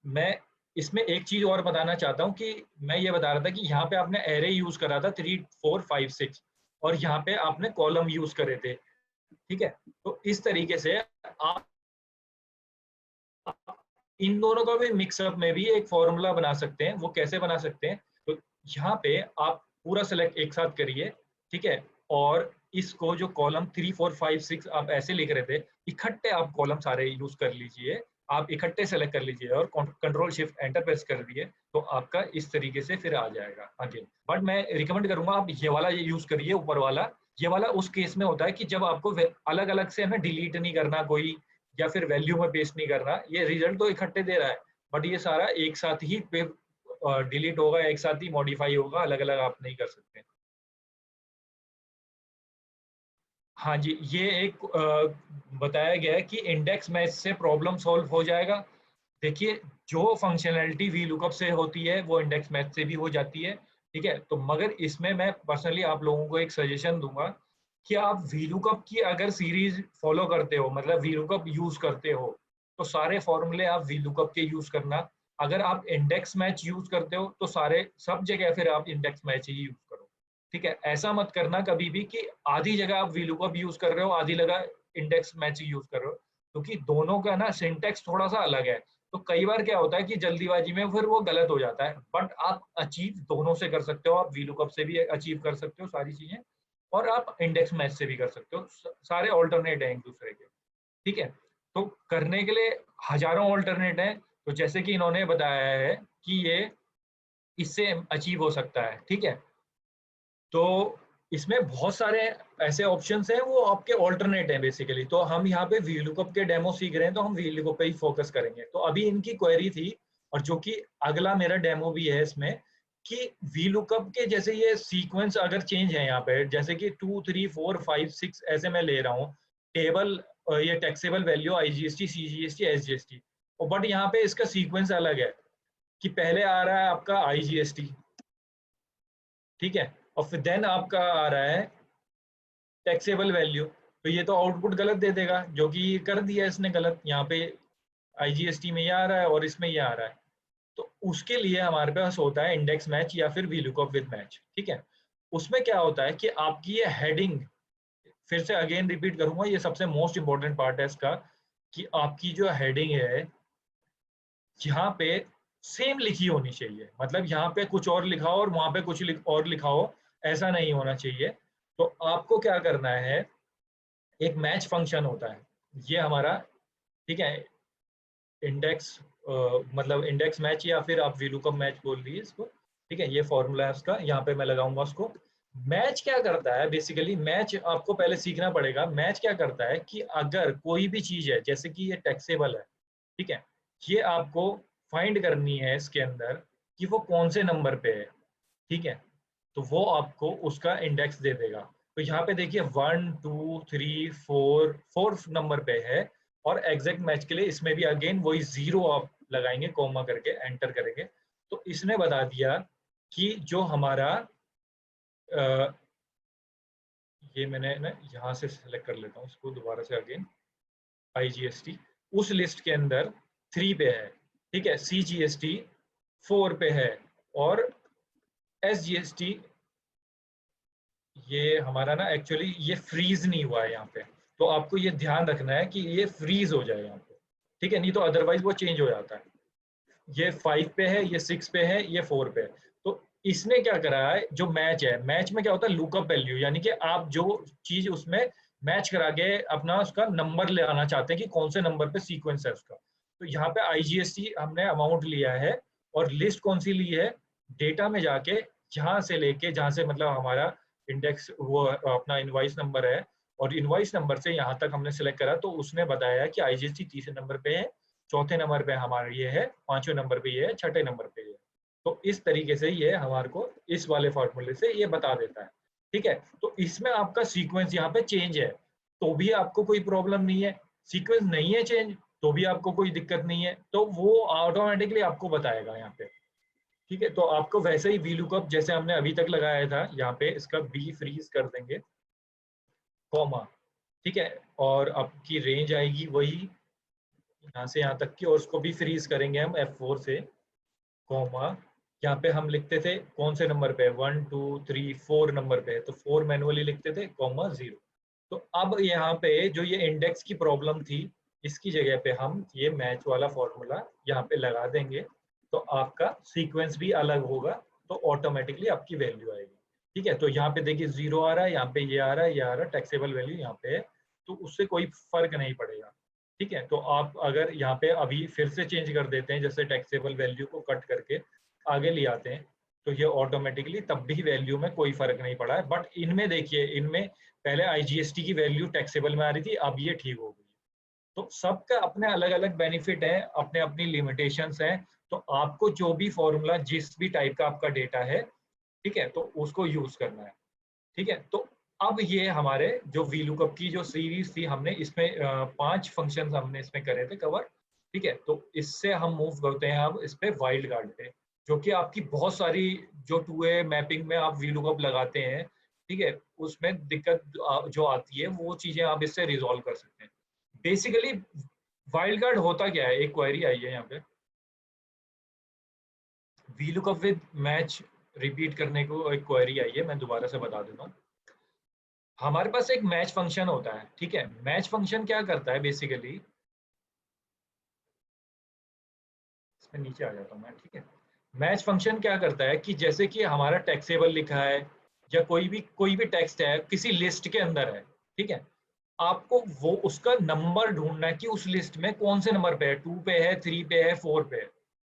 मैं इसमें एक चीज और बताना चाहता हूँ कि मैं ये बता रहा था कि यहाँ पे आपने एरे यूज करा था 3 4 5 6, और यहाँ पे आपने कॉलम यूज करे थे। ठीक है, तो इस तरीके से आप इन दोनों का भी मिक्सअप में भी एक फॉर्मूला बना सकते हैं। वो कैसे बना सकते हैं, तो यहाँ पे आप पूरा सेलेक्ट एक साथ करिए। ठीक है, और इसको जो कॉलम 3 4 5 6 आप ऐसे लिख रहे थे, इकट्ठे आप कॉलम सारे यूज कर लीजिए। आप इकट्ठे सेलेक्ट कर लीजिए और कंट्रोल शिफ्ट एंटर प्रेस कर दिए, तो आपका इस तरीके से फिर आ जाएगा आगे। बट मैं रिकमेंड करूंगा आप ये वाला ये यूज करिए, ऊपर वाला। ये वाला उस केस में होता है कि जब आपको अलग अलग से ना डिलीट नहीं करना कोई, या फिर वैल्यू में पेस्ट नहीं करना। ये रिजल्ट तो इकट्ठे दे रहा है, बट ये सारा एक साथ ही डिलीट होगा, एक साथ ही मॉडिफाई होगा, अलग अलग आप नहीं कर सकते। हाँ जी, ये एक बताया गया है कि इंडेक्स मैच से प्रॉब्लम सॉल्व हो जाएगा। देखिए, जो फंक्शनैलिटी वी लुकअप से होती है वो इंडेक्स मैच से भी हो जाती है। ठीक है, तो मगर इसमें मैं पर्सनली आप लोगों को एक सजेशन दूंगा कि आप वी लुकअप की अगर सीरीज फॉलो करते हो, मतलब वी लुकअप यूज करते हो, तो सारे फॉर्मूले आप वी लुकअप के यूज करना। अगर आप इंडेक्स मैच यूज करते हो तो सारे सब जगह फिर आप इंडेक्स मैच ही यूज करो। ठीक है, ऐसा मत करना कभी भी कि आधी जगह आप वी लुकअप यूज कर रहे हो, आधी जगह इंडेक्स मैच यूज कर रहे हो, क्योंकि दोनों का ना सिंटेक्स थोड़ा सा अलग है। तो कई बार क्या होता है कि जल्दीबाजी में फिर वो गलत हो जाता है। बट आप अचीव दोनों से कर सकते हो, आप वी लुकअप से भी अचीव कर सकते हो सारी चीजें, और आप इंडेक्स मैच से भी कर सकते हो। सारे ऑल्टरनेट हैं एक दूसरे के। ठीक है, तो करने के लिए हजारों ऑल्टरनेट हैं। तो जैसे कि इन्होंने बताया है कि ये इससे अचीव हो सकता है। ठीक है, तो इसमें बहुत सारे ऐसे ऑप्शंस हैं, वो आपके ऑल्टरनेट हैं बेसिकली। तो हम यहाँ पे वीलुकअप के डेमो सीख रहे हैं, तो हम वीलुकअप पे ही फोकस करेंगे। तो अभी इनकी क्वेरी थी, और जो कि अगला मेरा डेमो भी है इसमें, कि वीलुकअप के जैसे ये सीक्वेंस अगर चेंज है यहाँ पे, जैसे कि 2 3 4 5 6 ऐसे मैं ले रहा हूँ टेबल, ये taxable value IGST CGST SGST, और बट यहाँ पे इसका सीक्वेंस अलग है, कि पहले आ रहा है आपका IGST। ठीक है, और फिर देन आपका आ रहा है टैक्सेबल वैल्यू। तो ये तो आउटपुट गलत दे देगा, जो कि कर दिया इसने गलत। यहाँ पे IGST में ये आ रहा है और इसमें ये आ रहा है। तो उसके लिए हमारे पास होता है इंडेक्स मैच या फिर VLOOKUP विद मैच। ठीक है, उसमें क्या होता है कि आपकी ये हेडिंग, फिर से अगेन रिपीट करूंगा, ये सबसे मोस्ट इंपॉर्टेंट पार्ट है इसका, कि आपकी जो हेडिंग है यहाँ पे सेम लिखी होनी चाहिए। मतलब यहाँ पे कुछ और लिखा हो और वहां पे कुछ और लिखा हो, ऐसा नहीं होना चाहिए। तो आपको क्या करना है, एक मैच फंक्शन होता है ये हमारा। ठीक है, इंडेक्स मतलब इंडेक्स मैच या फिर आप वीलुकअप मैच बोल लीजिए इसको, ठीक है। ये फॉर्मूला है उसका, यहाँ पे मैं लगाऊंगा उसको। मैच क्या करता है बेसिकली, मैच आपको पहले सीखना पड़ेगा। मैच क्या करता है कि अगर कोई भी चीज है, जैसे कि ये टैक्सेबल है, ठीक है, ये आपको फाइंड करनी है इसके अंदर कि वो कौन से नंबर पे है, ठीक है, तो वो आपको उसका इंडेक्स दे देगा। तो यहाँ पे देखिए 1 2 3 4 4 नंबर पे है, और एग्जैक्ट मैच के लिए इसमें भी अगेन वही जीरो आप लगाएंगे, कॉमा करके एंटर करेंगे, तो इसने बता दिया कि जो हमारा ये मैंने ना यहाँ से सेलेक्ट कर लेता हूँ इसको दोबारा से अगेन, IGST उस लिस्ट के अंदर 3 पे है, ठीक है, CGST 4 पे है, और SGST ये हमारा ना एक्चुअली ये फ्रीज नहीं हुआ है यहाँ पे, तो आपको ये ध्यान रखना है कि ये फ्रीज हो जाए यहाँ पे, ठीक है, नहीं तो अदरवाइज वो चेंज हो जाता है। ये 5 पे है, ये 6 पे है, ये 4 पे है। तो इसने क्या करा है, जो मैच है, मैच में क्या होता है, लुकअप वैल्यू, यानी कि आप जो चीज उसमें मैच करा के अपना उसका नंबर ले आना चाहते हैं कि कौन से नंबर पे सीक्वेंस है उसका। तो यहाँ पे IGST हमने अमाउंट लिया है, और लिस्ट कौन सी ली है, डेटा में जाके यहाँ से लेके, जहाँ से मतलब हमारा इंडेक्स वो अपना इनवाइस नंबर है, और इनवाइस नंबर से यहाँ तक हमने सेलेक्ट करा, तो उसने बताया कि IGST तीसरे नंबर पे है, चौथे नंबर पे हमारा ये है, पांचवें नंबर पे ये है, छठे नंबर पे ये है। तो इस तरीके से ये हमारे को इस वाले फॉर्मूले से ये बता देता है, ठीक है। तो इसमें आपका सीक्वेंस यहाँ पे चेंज है तो भी आपको कोई प्रॉब्लम नहीं है, सीक्वेंस नहीं है चेंज तो भी आपको कोई दिक्कत नहीं है, तो वो ऑटोमेटिकली आपको बताएगा यहाँ पे, ठीक है। तो आपको वैसे ही VLOOKUP जैसे हमने अभी तक लगाया था, यहाँ पे इसका B फ्रीज कर देंगे, कॉमा, ठीक है, और आपकी रेंज आएगी वही यहाँ से यहाँ तक की, और उसको भी फ्रीज करेंगे हम F4 से, कॉमा, यहाँ पे हम लिखते थे कौन से नंबर पे, 1 2 3 4 नंबर पे है, तो 4 मैनुअली लिखते थे, कॉमा 0। तो अब यहाँ पे जो ये इंडेक्स की प्रॉब्लम थी, इसकी जगह पे हम ये मैच वाला फॉर्मूला यहाँ पे लगा देंगे, तो आपका सीक्वेंस भी अलग होगा, तो ऑटोमेटिकली आपकी वैल्यू आएगी, ठीक है। तो यहाँ पे देखिए 0 आ रहा है, यहाँ पे ये आ रहा है, ये आ रहा है, टैक्सेबल वैल्यू यहाँ पे है, तो उससे कोई फर्क नहीं पड़ेगा, ठीक है। तो आप अगर यहाँ पे अभी फिर से चेंज कर देते हैं, जैसे टैक्सेबल वैल्यू को कट करके आगे ले आते हैं, तो ये ऑटोमेटिकली तब भी वैल्यू में कोई फर्क नहीं पड़ा है। बट इनमें देखिए, इनमें पहले IGST की वैल्यू टैक्सेबल में आ रही थी, अब ये ठीक हो गई। तो सबका अपने अलग अलग बेनिफिट है, अपने अपनी लिमिटेशंस हैं, तो आपको जो भी फॉर्मूला जिस भी टाइप का आपका डेटा है, ठीक है, तो उसको यूज करना है, ठीक है। तो अब ये हमारे जो VLOOKUP की जो सीरीज थी, हमने इसमें 5 फंक्शंस हमने इसमें करे थे कवर, ठीक है। तो इससे हम मूव करते हैं अब इस पे वाइल्ड कार्ड पे, जो कि आपकी बहुत सारी जो 2A मैपिंग में आप VLOOKUP लगाते हैं, ठीक है, उसमें दिक्कत जो आती है वो चीजें आप इससे रिजॉल्व कर सकते हैं। बेसिकली वाइल्ड कार्ड होता क्या है, एक क्वेरी आई है यहाँ पे, VLOOKUP विद मैच रिपीट करने को एक क्वेरी आई है, मैं दोबारा से बता देता हूँ। हमारे पास एक मैच फंक्शन होता है, ठीक है। मैच फंक्शन क्या करता है बेसिकली, इसमें नीचे आ जाता हूँ मैं, ठीक है। मैच फंक्शन क्या करता है कि जैसे कि हमारा टैक्सेबल लिखा है, या कोई भी टेक्स्ट है किसी लिस्ट के अंदर है, ठीक है, आपको वो उसका नंबर ढूंढना है कि उस लिस्ट में कौन से नंबर पे है, 2 पे है, 3 पे है, 4 पे है।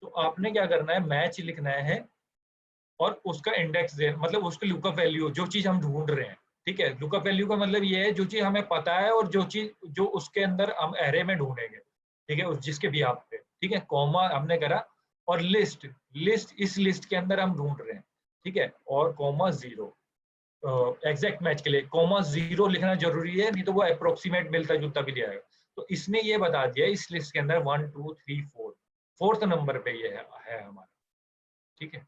तो आपने क्या करना है, मैच लिखना है, और उसका इंडेक्स दे, मतलब उसकी लुकअप वैल्यू, जो चीज हम ढूंढ रहे हैं, ठीक है। लुकअप वैल्यू का मतलब ये है जो चीज हमें पता है, और जो चीज जो उसके अंदर हम एरे में ढूंढेंगे, ठीक है, उस जिसके भी आप पे, ठीक है, कॉमा हमने करा, और लिस्ट लिस्ट इस लिस्ट के अंदर हम ढूंढ रहे हैं, ठीक है, और कॉमा 0 एग्जैक्ट मैच के लिए कॉमा 0 लिखना जरूरी है, नहीं तो वो अप्रोक्सीमेट मिलता जुलता भी लिया तो इसने ये बता दिया इस लिस्ट के अंदर 1 2 3 4 फोर्थ नंबर पे ये है हमारा, ठीक है।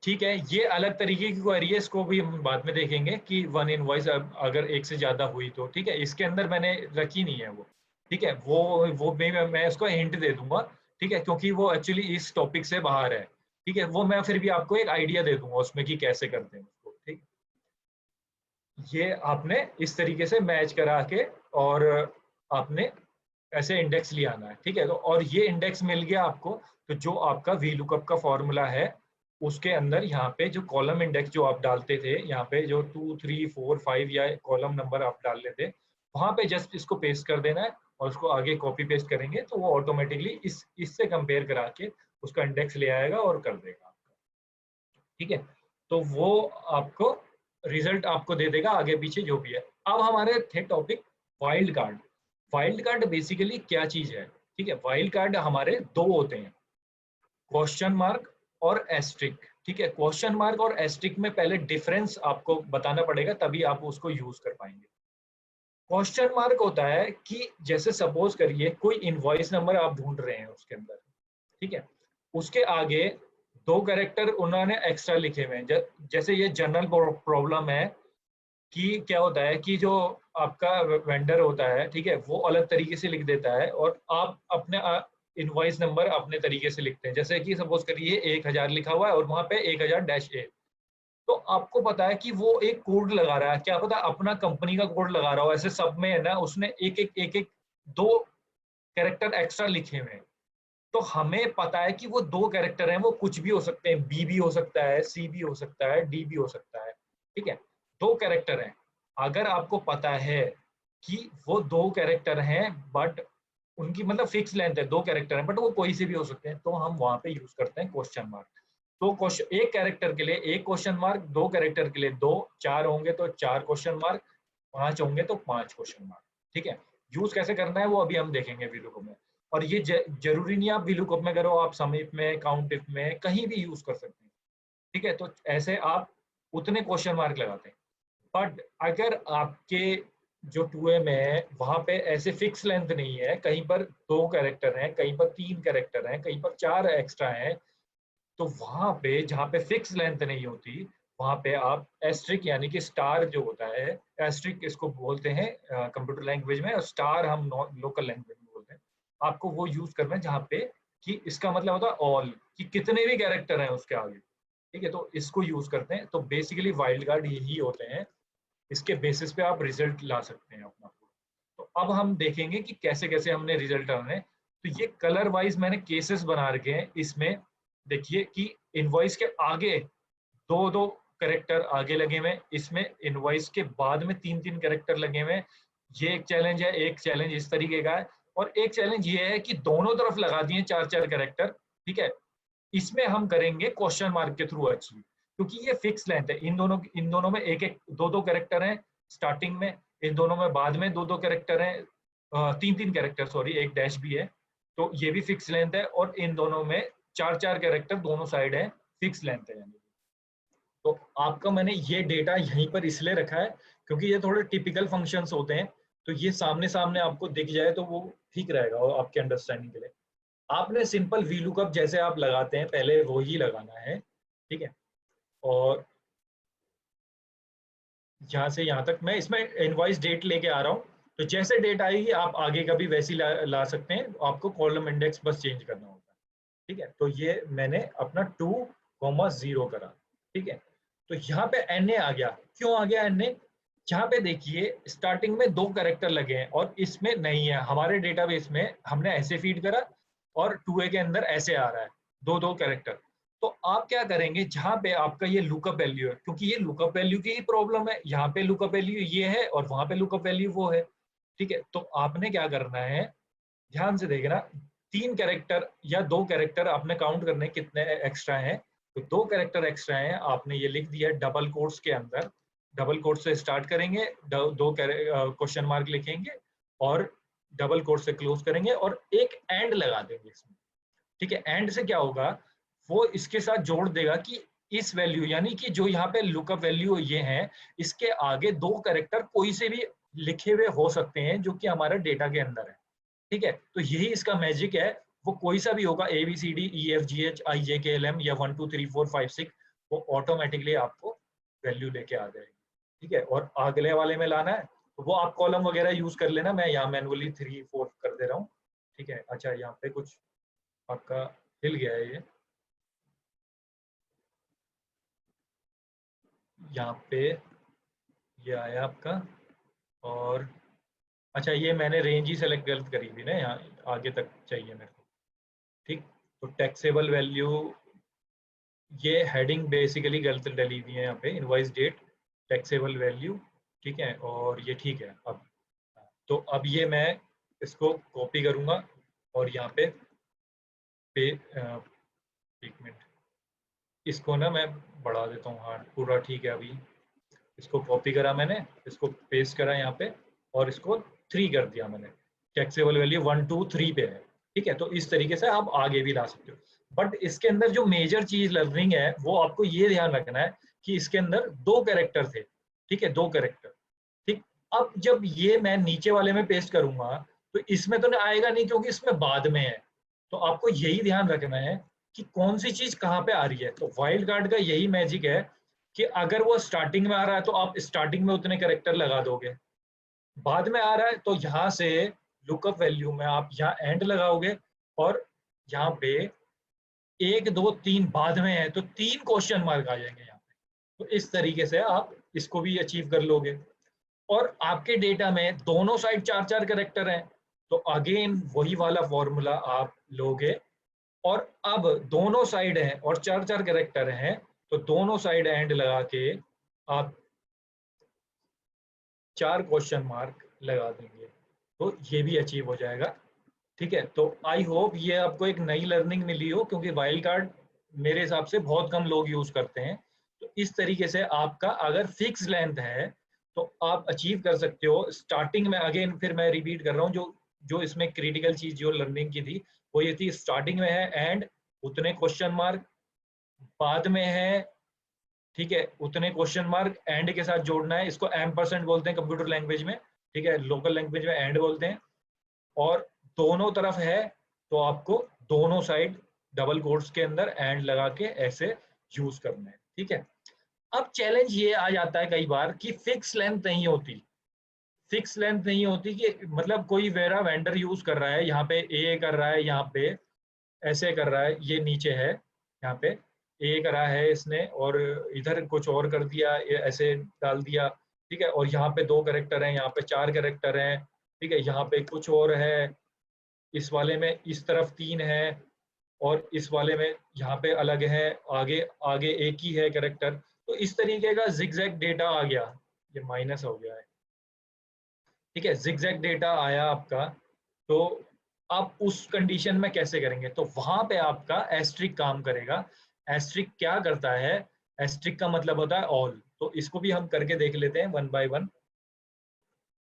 ठीक है, ये अलग तरीके की क्वेरी है, इसको भी हम बाद में देखेंगे कि वन इनवॉइस अगर एक से ज्यादा हुई तो, ठीक है, इसके अंदर मैंने रखी नहीं है वो, ठीक है, वो मैं उसको हिंट दे दूंगा, ठीक है, क्योंकि वो एक्चुअली इस टॉपिक से बाहर है, ठीक है, वो मैं फिर भी आपको एक आइडिया दे दूंगा उसमें कि कैसे करते हैं उसको, ठीक। ये आपने इस तरीके से मैच करा के, और आपने ऐसे इंडेक्स ले आना है, ठीक है। तो और ये इंडेक्स मिल गया आपको, तो जो आपका VLOOKUP का फॉर्मूला है, उसके अंदर यहाँ पे जो कॉलम इंडेक्स जो आप डालते थे, यहाँ पे जो 2, 3, 4, 5 या कॉलम नंबर आप डाल लेते, वहां पे जस्ट इसको पेस्ट कर देना है और उसको आगे कॉपी पेस्ट करेंगे तो वो ऑटोमेटिकली इससे कंपेयर करा के उसका इंडेक्स ले आएगा और कर देगा आपका। ठीक है, तो वो आपको रिजल्ट आपको दे देगा आगे पीछे जो भी है। अब हमारे थे topic wild card. Wild card basically क्या चीज है? ठीक है, वाइल्ड कार्ड हमारे दो होते हैं, क्वेश्चन मार्क और एस्ट्रिक। ठीक है, क्वेश्चन मार्क और एस्ट्रिक में पहले डिफरेंस आपको बताना पड़ेगा, तभी आप उसको यूज कर पाएंगे। क्वेश्चन मार्क होता है कि जैसे सपोज करिए कोई इनवॉइस नंबर आप ढूंढ रहे हैं उसके अंदर, ठीक है, उसके आगे दो कैरेक्टर उन्होंने एक्स्ट्रा लिखे हुए हैं। जैसे ये जनरल प्रॉब्लम है कि क्या होता है कि जो आपका वेंडर होता है, ठीक है, वो अलग तरीके से लिख देता है और आप अपने इनवॉइस नंबर अपने तरीके से लिखते हैं। जैसे कि सपोज करिए 1000 लिखा हुआ है और वहां पे 1000-A, तो आपको पता है कि वो एक कोड लगा रहा है, क्या पता अपना कंपनी का कोड लगा रहा हो, ऐसे सब में है ना, उसने एक एक दो कैरेक्टर एक्स्ट्रा लिखे हुए हैं। तो हमें पता है कि वो दो कैरेक्टर हैं, वो कुछ भी हो सकते हैं, बी भी हो सकता है, सी भी हो सकता है, डी भी हो सकता है। ठीक है, दो कैरेक्टर हैं। अगर आपको पता है कि वो दो कैरेक्टर हैं बट उनकी मतलब फिक्स लेंथ है, दो कैरेक्टर हैं बट वो कोई से भी हो सकते हैं, तो हम वहां पे यूज करते हैं क्वेश्चन मार्क। तो क्वेश्चन एक कैरेक्टर के लिए एक क्वेश्चन मार्क, दो कैरेक्टर के लिए दो, चार होंगे तो चार क्वेश्चन मार्क, पांच होंगे तो पांच क्वेश्चन मार्क। ठीक है, यूज कैसे करना है वो अभी हम देखेंगे वीलुकअप में। और ये जरूरी नहीं आप वीलुकअप में करो, आप सम इफ में, काउंट इफ में, कहीं भी यूज कर सकते हैं। ठीक है, तो ऐसे आप उतने क्वेश्चन मार्क लगाते हैं। बट अगर आपके जो 2A में है वहां पे ऐसे फिक्स लेंथ नहीं है, कहीं पर दो कैरेक्टर हैं, कहीं पर तीन कैरेक्टर हैं, कहीं पर चार एक्स्ट्रा हैं, तो वहां पे जहाँ पे फिक्स लेंथ नहीं होती, वहां पे आप एस्ट्रिक यानी कि स्टार जो होता है, एस्ट्रिक इसको बोलते हैं कंप्यूटर लैंग्वेज में, और स्टार हम लोकल लैंग्वेज में बोलते हैं। आपको वो यूज करना है जहाँ पे कि इसका मतलब होता है ऑल, कि कितने भी कैरेक्टर हैं उसके आगे। ठीक है, तो इसको यूज करते हैं। तो बेसिकली वाइल्ड कार्ड यही होते हैं, इसके बेसिस पे आप रिजल्ट ला सकते हैं अपना। तो अब हम देखेंगे कि कैसे कैसे हमने रिजल्ट आने। तो ये कलर वाइज मैंने केसेस बना रखे हैं इसमें। देखिए कि इनवॉइस के आगे दो दो करेक्टर आगे लगे हुए हैं, इसमें इनवॉइस के बाद में तीन तीन करेक्टर लगे हुए हैं। ये एक चैलेंज है, एक चैलेंज इस तरीके का है, और एक चैलेंज ये है कि दोनों तरफ लगा दिए चार चार करेक्टर। ठीक है, इसमें हम करेंगे क्वेश्चन मार्क के थ्रू अचीव, क्योंकि ये फिक्स लेंथ है। इन दोनों में एक एक दो दो कैरेक्टर हैं स्टार्टिंग में, इन दोनों में बाद में दो दो कैरेक्टर हैं, तीन तीन कैरेक्टर सॉरी, एक डैश भी है, तो ये भी फिक्स लेंथ है। और इन दोनों में चार चार कैरेक्टर दोनों साइड है, फिक्स लेंथ है। यानी तो आपका मैंने ये डेटा यहीं पर इसलिए रखा है क्योंकि ये थोड़े टिपिकल फंक्शंस होते हैं, तो ये सामने सामने आपको दिख जाए तो वो ठीक रहेगा और आपके अंडरस्टैंडिंग के लिए। आपने सिंपल वीलुकअप जैसे आप लगाते हैं पहले वो ही लगाना है। ठीक है, और यहाँ से यहाँ तक मैं इसमें इनवॉइस डेट लेके आ रहा हूँ, तो जैसे डेट आएगी आप आगे का भी वैसी ला सकते हैं, आपको कॉलम इंडेक्स बस चेंज करना होगा। ठीक है, तो ये मैंने अपना 2,0 करा। ठीक है, तो यहाँ पे एन ए आ गया। क्यों आ गया एन ए? यहाँ पे देखिए स्टार्टिंग में दो कैरेक्टर लगे हैं और इसमें नहीं है, हमारे डेटाबेस में हमने ऐसे फीड करा और 2A के अंदर ऐसे आ रहा है, दो दो कैरेक्टर। तो आप क्या करेंगे, जहां पे आपका ये लुकअप वैल्यू है, क्योंकि ये लुकअप वैल्यू की ही प्रॉब्लम है, यहाँ पे लुकअप वैल्यू ये है और वहां पे लुकअप वैल्यू वो है। ठीक है, तो आपने क्या करना है, ध्यान से देखना, तीन कैरेक्टर या दो कैरेक्टर आपने काउंट करने कितने एक्स्ट्रा हैं, तो दो कैरेक्टर एक्स्ट्रा हैं, आपने ये लिख दिया डबल कोट्स के अंदर। डबल कोट से स्टार्ट करेंगे, दो क्वेश्चन मार्क लिखेंगे और डबल कोट से क्लोज करेंगे और एक एंड लगा देंगे इसमें। ठीक है, एंड से क्या होगा, वो इसके साथ जोड़ देगा कि इस वैल्यू यानी कि जो यहाँ पे लुकअप वैल्यू ये है, इसके आगे दो कैरेक्टर कोई से भी लिखे हुए हो सकते हैं जो कि हमारा डेटा के अंदर है। ठीक है, तो यही इसका मैजिक है, वो कोई सा भी होगा, ABCDEFGHIJKLM या 1 2 3 4 5 6, वो ऑटोमेटिकली आपको वैल्यू लेके आ जाएगी। ठीक है, और अगले वाले में लाना है तो वो आप कॉलम वगैरह यूज कर लेना, मैं यहाँ मैनुअली 3 4 कर दे रहा हूँ। ठीक है, अच्छा यहाँ पे कुछ आपका हिल गया है ये, यहाँ पे ये आया आपका, और अच्छा ये मैंने रेंज ही सेलेक्ट गलत करी थी ना, यहाँ आगे तक चाहिए मेरे को। ठीक, तो टैक्सेबल वैल्यू ये हेडिंग बेसिकली गलत डली हुई है यहाँ पे, इनवॉइस डेट टैक्सेबल वैल्यू, ठीक है, और ये ठीक है। अब तो अब ये मैं इसको कॉपी करूंगा और यहाँ पे एक मिनट, इसको ना मैं बढ़ा देता हूँ, हाँ पूरा ठीक है। अभी इसको कॉपी करा मैंने, इसको पेस्ट करा यहाँ पे और इसको 3 कर दिया मैंने, टैक्सेबल वैल्यू 1 2 3 पे है, ठीक है। तो इस तरीके से आप आगे भी ला सकते हो, बट इसके अंदर जो मेजर चीज लर्निंग है वो आपको ये ध्यान रखना है कि इसके अंदर 2 कैरेक्टर थे, ठीक है, 2 कैरेक्टर, ठीक। अब जब ये मैं नीचे वाले में पेस्ट करूंगा तो इसमें तो आएगा नहीं क्योंकि इसमें बाद में है। तो आपको यही ध्यान रखना है कि कौन सी चीज कहाँ पे आ रही है। तो वाइल्ड कार्ड का यही मैजिक है कि अगर वो स्टार्टिंग में आ रहा है तो आप स्टार्टिंग में उतने कैरेक्टर लगा दोगे, बाद में आ रहा है तो यहाँ से लुकअप वैल्यू में आप यहाँ एंड लगाओगे, और यहाँ पे 1 2 3 बाद में है तो 3 क्वेश्चन मार्क आ जाएंगे यहाँ पे। तो इस तरीके से आप इसको भी अचीव कर लोगे। और आपके डेटा में दोनों साइड 4 4 कैरेक्टर हैं, तो अगेन वही वाला फॉर्मूला आप लोगे, और अब दोनों साइड हैं और 4 4 कैरेक्टर हैं तो दोनों साइड एंड लगा के आप 4 क्वेश्चन मार्क लगा देंगे, तो ये भी अचीव हो जाएगा, ठीक है। तो आई होप ये आपको एक नई लर्निंग मिली हो, क्योंकि वाइल्ड कार्ड मेरे हिसाब से बहुत कम लोग यूज करते हैं। तो इस तरीके से आपका अगर फिक्स लेंथ है तो आप अचीव कर सकते हो। स्टार्टिंग में अगेन फिर मैं रिपीट कर रहा हूँ, जो जो इसमें क्रिटिकल चीज जो लर्निंग की थी वो ये थी, स्टार्टिंग में है एंड उतने क्वेश्चन मार्क, बाद में है, ठीक है, उतने क्वेश्चन मार्क एंड के साथ जोड़ना है। इसको एम्परसेंड बोलते हैं कंप्यूटर लैंग्वेज में, ठीक है, लोकल लैंग्वेज में एंड बोलते हैं। और दोनों तरफ है तो आपको दोनों साइड डबल कोट्स के अंदर एंड लगा के ऐसे यूज करना है, ठीक है। अब चैलेंज ये आ जाता है कई बार कि फिक्स लेंथ नहीं होती, फिक्स लेंथ नहीं होती कि मतलब कोई वेरा वेंडर यूज कर रहा है, यहाँ पे ए कर रहा है, यहाँ पे ऐसे कर रहा है, ये नीचे है, यहाँ पे ए करा है इसने और इधर कुछ और कर दिया, ऐसे डाल दिया, ठीक है, और यहाँ पे 2 कैरेक्टर हैं, यहाँ पे 4 कैरेक्टर हैं, ठीक है, यहाँ पे कुछ और है, इस वाले में इस तरफ 3 है और इस वाले में यहाँ पे अलग है, आगे आगे एक ही है कैरेक्टर। तो इस तरीके का जिगजैग डेटा आ गया, ये माइनस हो गया है, ठीक है, जिगजैग डेटा आया आपका। तो आप उस कंडीशन में कैसे करेंगे, तो वहां पे आपका एस्ट्रिक काम करेगा। एस्ट्रिक क्या करता है, एस्ट्रिक का मतलब होता है ऑल। तो इसको भी हम करके देख लेते हैं 1 by 1।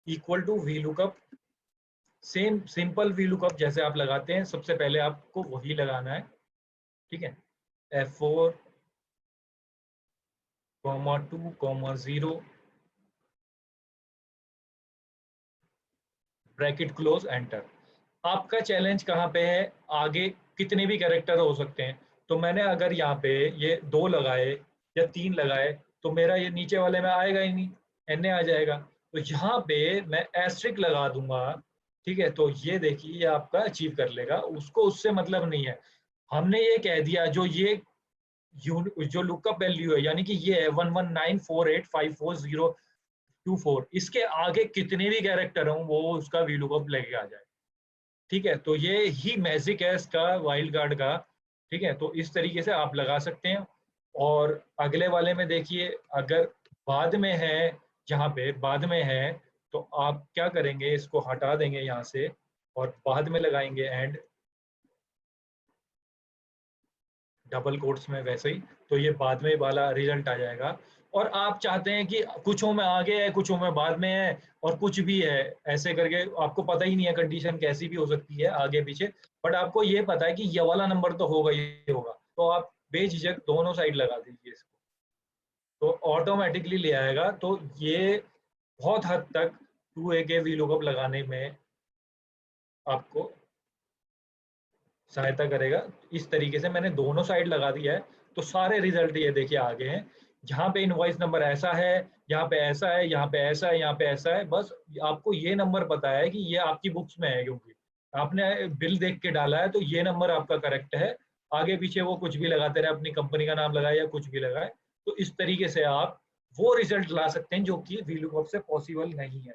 Equal to V lookup, same simple V lookup जैसे आप लगाते हैं, सबसे पहले आपको वही लगाना है, ठीक है, F4 2 0 ब्रैकेट क्लोज एंटर। आपका चैलेंज कहाँ पे है, आगे कितने भी कैरेक्टर हो सकते हैं। तो मैंने अगर यहाँ पे ये 2 लगाए या 3 लगाए तो मेरा ये नीचे वाले में आएगा ही नहीं, एन आ जाएगा। तो यहाँ पे मैं एस्ट्रिक लगा दूंगा, ठीक है, तो ये देखिए ये आपका अचीव कर लेगा, उसको उससे मतलब नहीं है। हमने ये कह दिया जो ये जो लुकअप वैल्यू है, यानी कि ये है 1194854024, इसके आगे कितने भी कैरेक्टर हों वो उसका वी लुकअप लेके आ जाए, ठीक है। तो ये ही मैजिक है इसका वाइल्ड कार्ड का, ठीक है। तो इस तरीके से आप लगा सकते हैं। और अगले वाले में देखिए, अगर बाद में है, जहाँ पे बाद में है तो आप क्या करेंगे, इसको हटा देंगे यहाँ से और बाद में लगाएंगे एंड डबल कोट्स में वैसे ही, तो ये बाद में वाला रिजल्ट आ जाएगा। और आप चाहते हैं कि कुछों में आगे है कुछों में बाद में है और कुछ भी है, ऐसे करके आपको पता ही नहीं है कंडीशन कैसी भी हो सकती है आगे पीछे, बट आपको ये पता है कि ये वाला नंबर तो होगा ही होगा, तो आप बेझिझक दोनों साइड लगा दीजिए इसको, तो ऑटोमेटिकली ले आएगा। तो ये बहुत हद तक 2A के वी लुकअप लगाने में आपको सहायता करेगा। इस तरीके से मैंने दोनों साइड लगा दिया है, तो सारे रिजल्ट ये देखिए आगे हैं। जहाँ पे इनवॉइस नंबर ऐसा है, यहाँ पे ऐसा है, यहाँ पे ऐसा है, यहाँ पे ऐसा है, बस आपको ये नंबर पता है कि ये आपकी बुक्स में है, क्योंकि आपने बिल देख के डाला है तो ये नंबर आपका करेक्ट है। आगे पीछे वो कुछ भी लगाते रहे, अपनी कंपनी का नाम लगाए या कुछ भी लगाए, तो इस तरीके से आप वो रिजल्ट ला सकते हैं जो कि वीलुकअप से पॉसिबल नहीं है।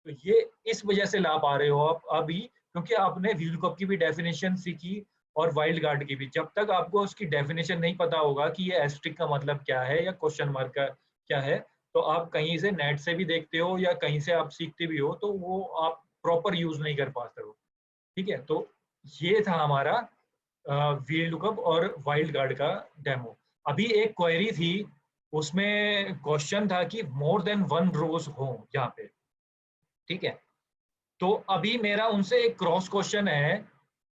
तो ये इस वजह से ला पा रहे हो आप अभी, क्योंकि आपने वीलुकअप की भी डेफिनेशन सीखी और वाइल्ड कार्ड की भी, जब तक आपको उसकी डेफिनेशन नहीं पता होगा कि ये एस्ट्रिक का मतलब क्या है या क्वेश्चन मार्क का क्या है, तो आप कहीं से नेट से भी देखते हो या कहीं से आप सीखते भी हो तो वो आप प्रॉपर यूज नहीं कर पाते हो। ठीक है, तो ये था हमारा वी लुकअप और वाइल्ड कार्ड का डेमो। अभी एक क्वेरी थी, उसमें क्वेश्चन था कि मोर देन वन रोज हो यहाँ पे। ठीक है, तो अभी मेरा उनसे एक क्रॉस क्वेश्चन है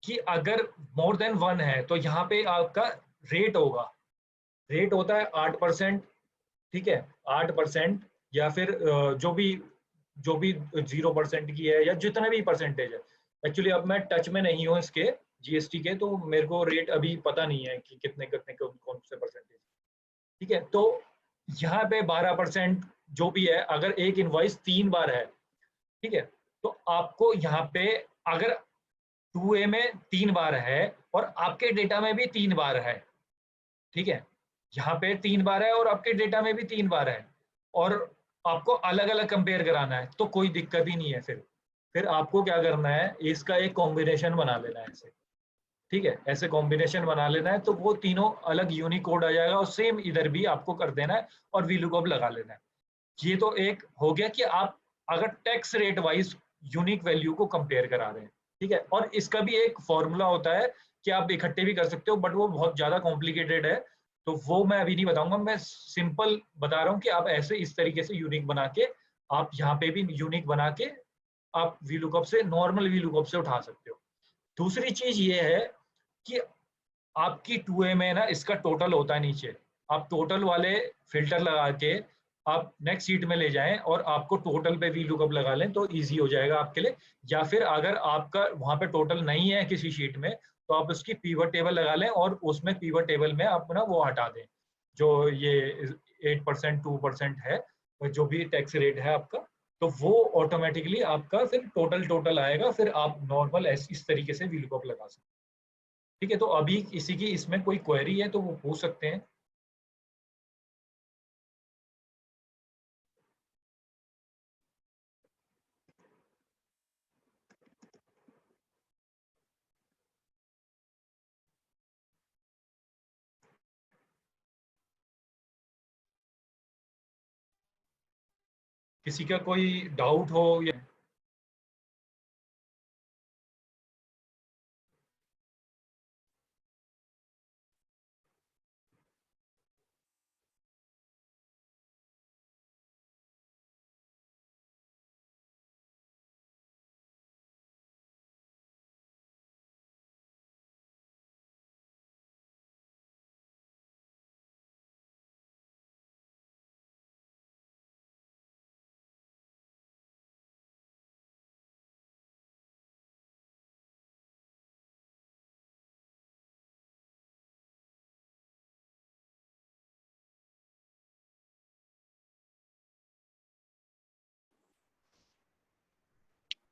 कि अगर मोर देन वन है तो यहाँ पे आपका रेट होगा, रेट होता है 8%। ठीक है, 8% या फिर जो भी 0% की है या जितना भी परसेंटेज है। एक्चुअली अब मैं टच में नहीं हूँ इसके जीएसटी के, तो मेरे को रेट अभी पता नहीं है कि कितने कितने कौन से परसेंटेज। ठीक है, तो यहाँ पे 12% जो भी है, अगर एक इनवॉइस 3 बार है, ठीक है, तो आपको यहाँ पे अगर 2A में 3 बार है और आपके डेटा में भी 3 बार है, ठीक है, यहाँ पे 3 बार है और आपके डेटा में भी 3 बार है, और आपको अलग अलग कंपेयर कराना है, तो कोई दिक्कत ही नहीं है। फिर आपको क्या करना है, इसका एक कॉम्बिनेशन बना लेना है ऐसे। ठीक है, ऐसे कॉम्बिनेशन बना लेना है, तो वो तीनों अलग यूनिक कोड आ जाएगा और सेम इधर भी आपको कर देना है और वीलुकअप लगा लेना है। ये तो एक हो गया कि आप अगर tax rate wise unique value को कंपेयर करा रहे हैं। ठीक है, और इसका भी एक फॉर्मूला होता है कि आप इकट्ठे भी कर सकते हो, बट वो बहुत ज्यादा कॉम्प्लिकेटेड है, तो वो मैं अभी नहीं बताऊंगा। मैं सिंपल बता रहा हूँ कि आप ऐसे इस तरीके से यूनिक बना के, आप यहाँ पे भी यूनिक बना के आप वीलुकअप से, नॉर्मल वीलुकअप से उठा सकते हो। दूसरी चीज ये है कि आपकी 2A में ना इसका टोटल होता है नीचे, आप टोटल वाले फिल्टर लगा के आप नेक्स्ट शीट में ले जाएं और आपको टोटल पे वी लुकअप लगा लें तो इजी हो जाएगा आपके लिए। या फिर अगर आपका वहां पे टोटल नहीं है किसी शीट में, तो आप उसकी पीवट टेबल लगा लें और उसमें पीवट टेबल में आप ना वो हटा दें, जो ये 8% 2% है, जो भी टैक्स रेट है आपका, तो वो ऑटोमेटिकली आपका फिर टोटल आएगा, फिर आप नॉर्मल इस तरीके से वी लुकअप लगा सकते हैं। ठीक है, तो अभी किसी की इसमें कोई क्वेरी है तो वो पूछ सकते हैं। किसी का कोई डाउट हो या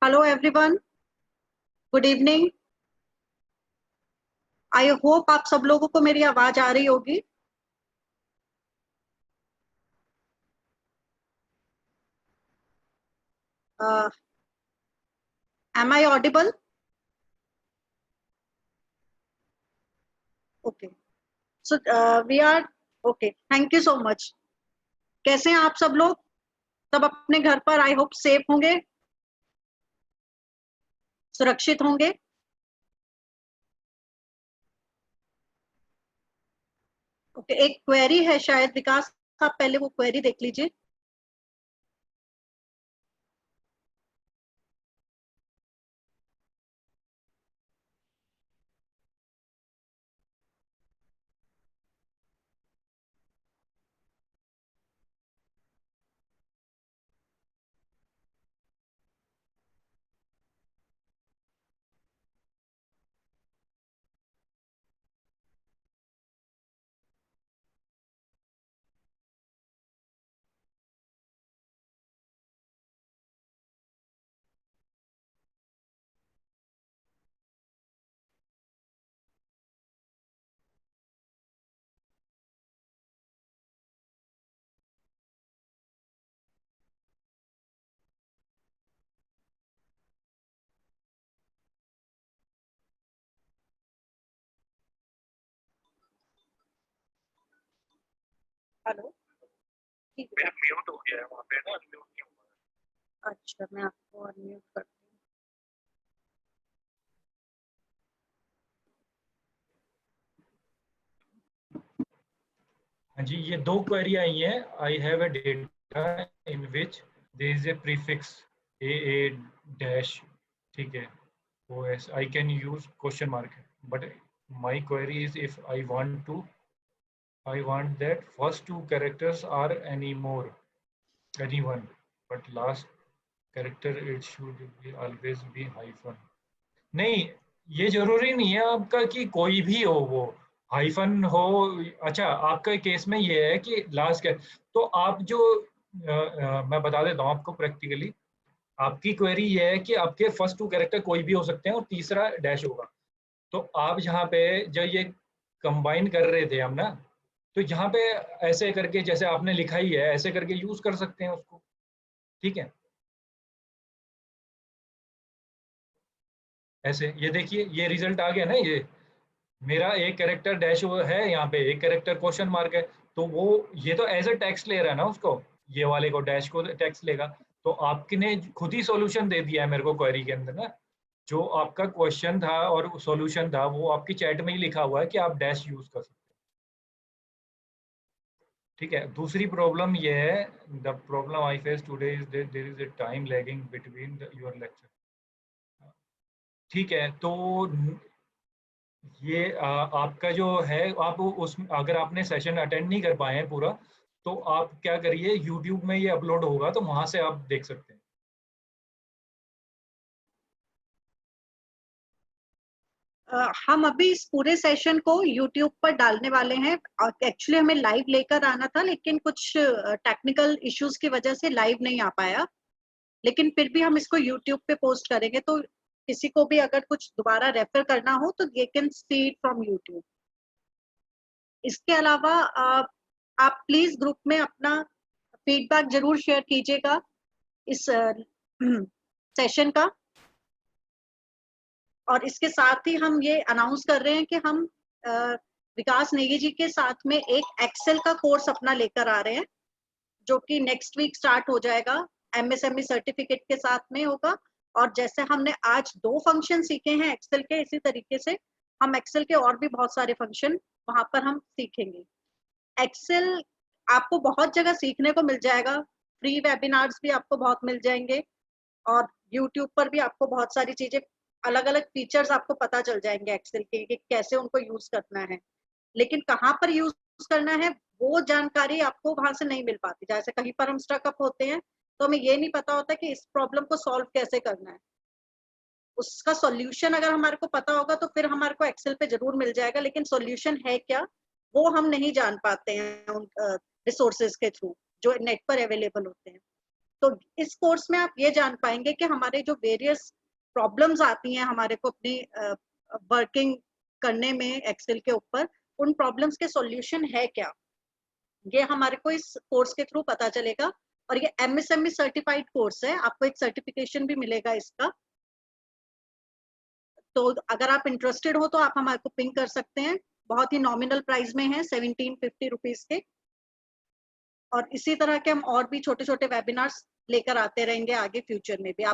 hello everyone, good evening. I hope आप सब लोगों को मेरी आवाज आ रही होगी। Am I audible? Okay, so we are okay, thank you so much. कैसे हैं आप सब लोग? सब अपने घर पर आई होप सेफ होंगे, सुरक्षित होंगे। ओके, एक क्वेरी है शायद, विकास आप पहले वो क्वेरी देख लीजिए। हेलो, ठीक है। म्यूट हो गया है वहाँ पे ना, अनम्यूट नहीं हुआ। अच्छा, मैं आपको अनम्यूट करती हूँ। हाँ जी, ये 2 क्वेरी आई हैं। I have a data in which there is a prefix a dash, ठीक है, OS I can use question mark, but my query is if I want that first 2 characters are anyone, but last character it should be always be hyphen. नहीं, ये जरूरी नहीं है आपका कि कोई भी हो वो हाइफन हो। अच्छा, आपका केस में ये है कि लास्ट के, तो आप जो मैं बता देता हूँ आपको प्रैक्टिकली। आपकी क्वेरी ये है कि आपके फर्स्ट 2 कैरेक्टर कोई भी हो सकते हैं और तीसरा डैश होगा। तो आप यहाँ पे जब ये कंबाइन कर रहे थे हम ना, तो यहाँ पे ऐसे करके जैसे आपने लिखा ही है ऐसे करके यूज कर सकते हैं उसको, ठीक है। ऐसे ये देखिए, ये रिजल्ट आ गया ना, ये मेरा एक कैरेक्टर डैश है, यहाँ पे एक कैरेक्टर क्वेश्चन मार्क है, तो वो ये तो एज अ टेक्स्ट ले रहा है ना उसको, ये वाले को डैश को टेक्स्ट लेगा। तो आपने खुद ही सॉल्यूशन दे दिया है मेरे को क्वेरी के अंदर ना, जो आपका क्वेश्चन था और सॉल्यूशन था वो आपकी चैट में ही लिखा हुआ है कि आप डैश यूज कर सकते हैं, ठीक है। दूसरी प्रॉब्लम ये है, the problem I face today is that there is a time lagging between your lecture, ठीक है। तो ये आपका जो है, आप उस अगर आपने सेशन अटेंड नहीं कर पाए हैं पूरा, तो आप क्या करिए, यूट्यूब में ये अपलोड होगा तो वहां से आप देख सकते हैं। हम अभी इस पूरे सेशन को YouTube पर डालने वाले हैं। एक्चुअली हमें लाइव लेकर आना था, लेकिन कुछ टेक्निकल इश्यूज की वजह से लाइव नहीं आ पाया, लेकिन फिर भी हम इसको YouTube पे पोस्ट करेंगे, तो किसी को भी अगर कुछ दोबारा रेफर करना हो तो they can see it from YouTube। इसके अलावा आप प्लीज ग्रुप में अपना फीडबैक जरूर शेयर कीजिएगा इस सेशन का। और इसके साथ ही हम ये अनाउंस कर रहे हैं कि हम विकास नेगी जी के साथ में एक एक्सेल का कोर्स अपना लेकर आ रहे हैं, जो कि नेक्स्ट वीक स्टार्ट हो जाएगा। MSME सर्टिफिकेट के साथ में होगा। और जैसे हमने आज 2 फंक्शन सीखे हैं एक्सेल के, इसी तरीके से हम एक्सेल के और भी बहुत सारे फंक्शन वहां पर हम सीखेंगे। एक्सेल आपको बहुत जगह सीखने को मिल जाएगा, फ्री वेबिनार्स भी आपको बहुत मिल जाएंगे, और यूट्यूब पर भी आपको बहुत सारी चीजें, अलग अलग फीचर्स आपको पता चल जाएंगे एक्सेल के कि कैसे उनको यूज करना है। लेकिन कहाँ पर यूज करना है वो जानकारी आपको वहां से नहीं मिल पाती। जैसे कहीं पर हम स्टकअप होते हैं तो हमें ये नहीं पता होता कि इस प्रॉब्लम को सॉल्व कैसे करना है। उसका सॉल्यूशन अगर हमारे को पता होगा तो फिर हमारे को एक्सेल पे जरूर मिल जाएगा, लेकिन सॉल्यूशन है क्या वो हम नहीं जान पाते हैं उन रिसोर्सेज के थ्रू जो नेट पर अवेलेबल होते हैं। तो इस कोर्स में आप ये जान पाएंगे कि हमारे जो वेरियस प्रॉब्लम्स आती हैं हमारे को अपनी वर्किंग करने में एक्सेल के ऊपर, उन प्रॉब्लम्स के सॉल्यूशन है क्या, ये हमारे को इस कोर्स के थ्रू पता चलेगा। और ये MSME सर्टिफाइड कोर्स है, आपको एक सर्टिफिकेशन भी मिलेगा इसका। तो अगर आप इंटरेस्टेड हो तो आप हमारे को पिंग कर सकते हैं। बहुत ही नॉमिनल प्राइस में है, 1750 रुपीज के। और इसी तरह के हम और भी छोटे छोटे वेबिनार्स लेकर आते रहेंगे आगे फ्यूचर में भी। आप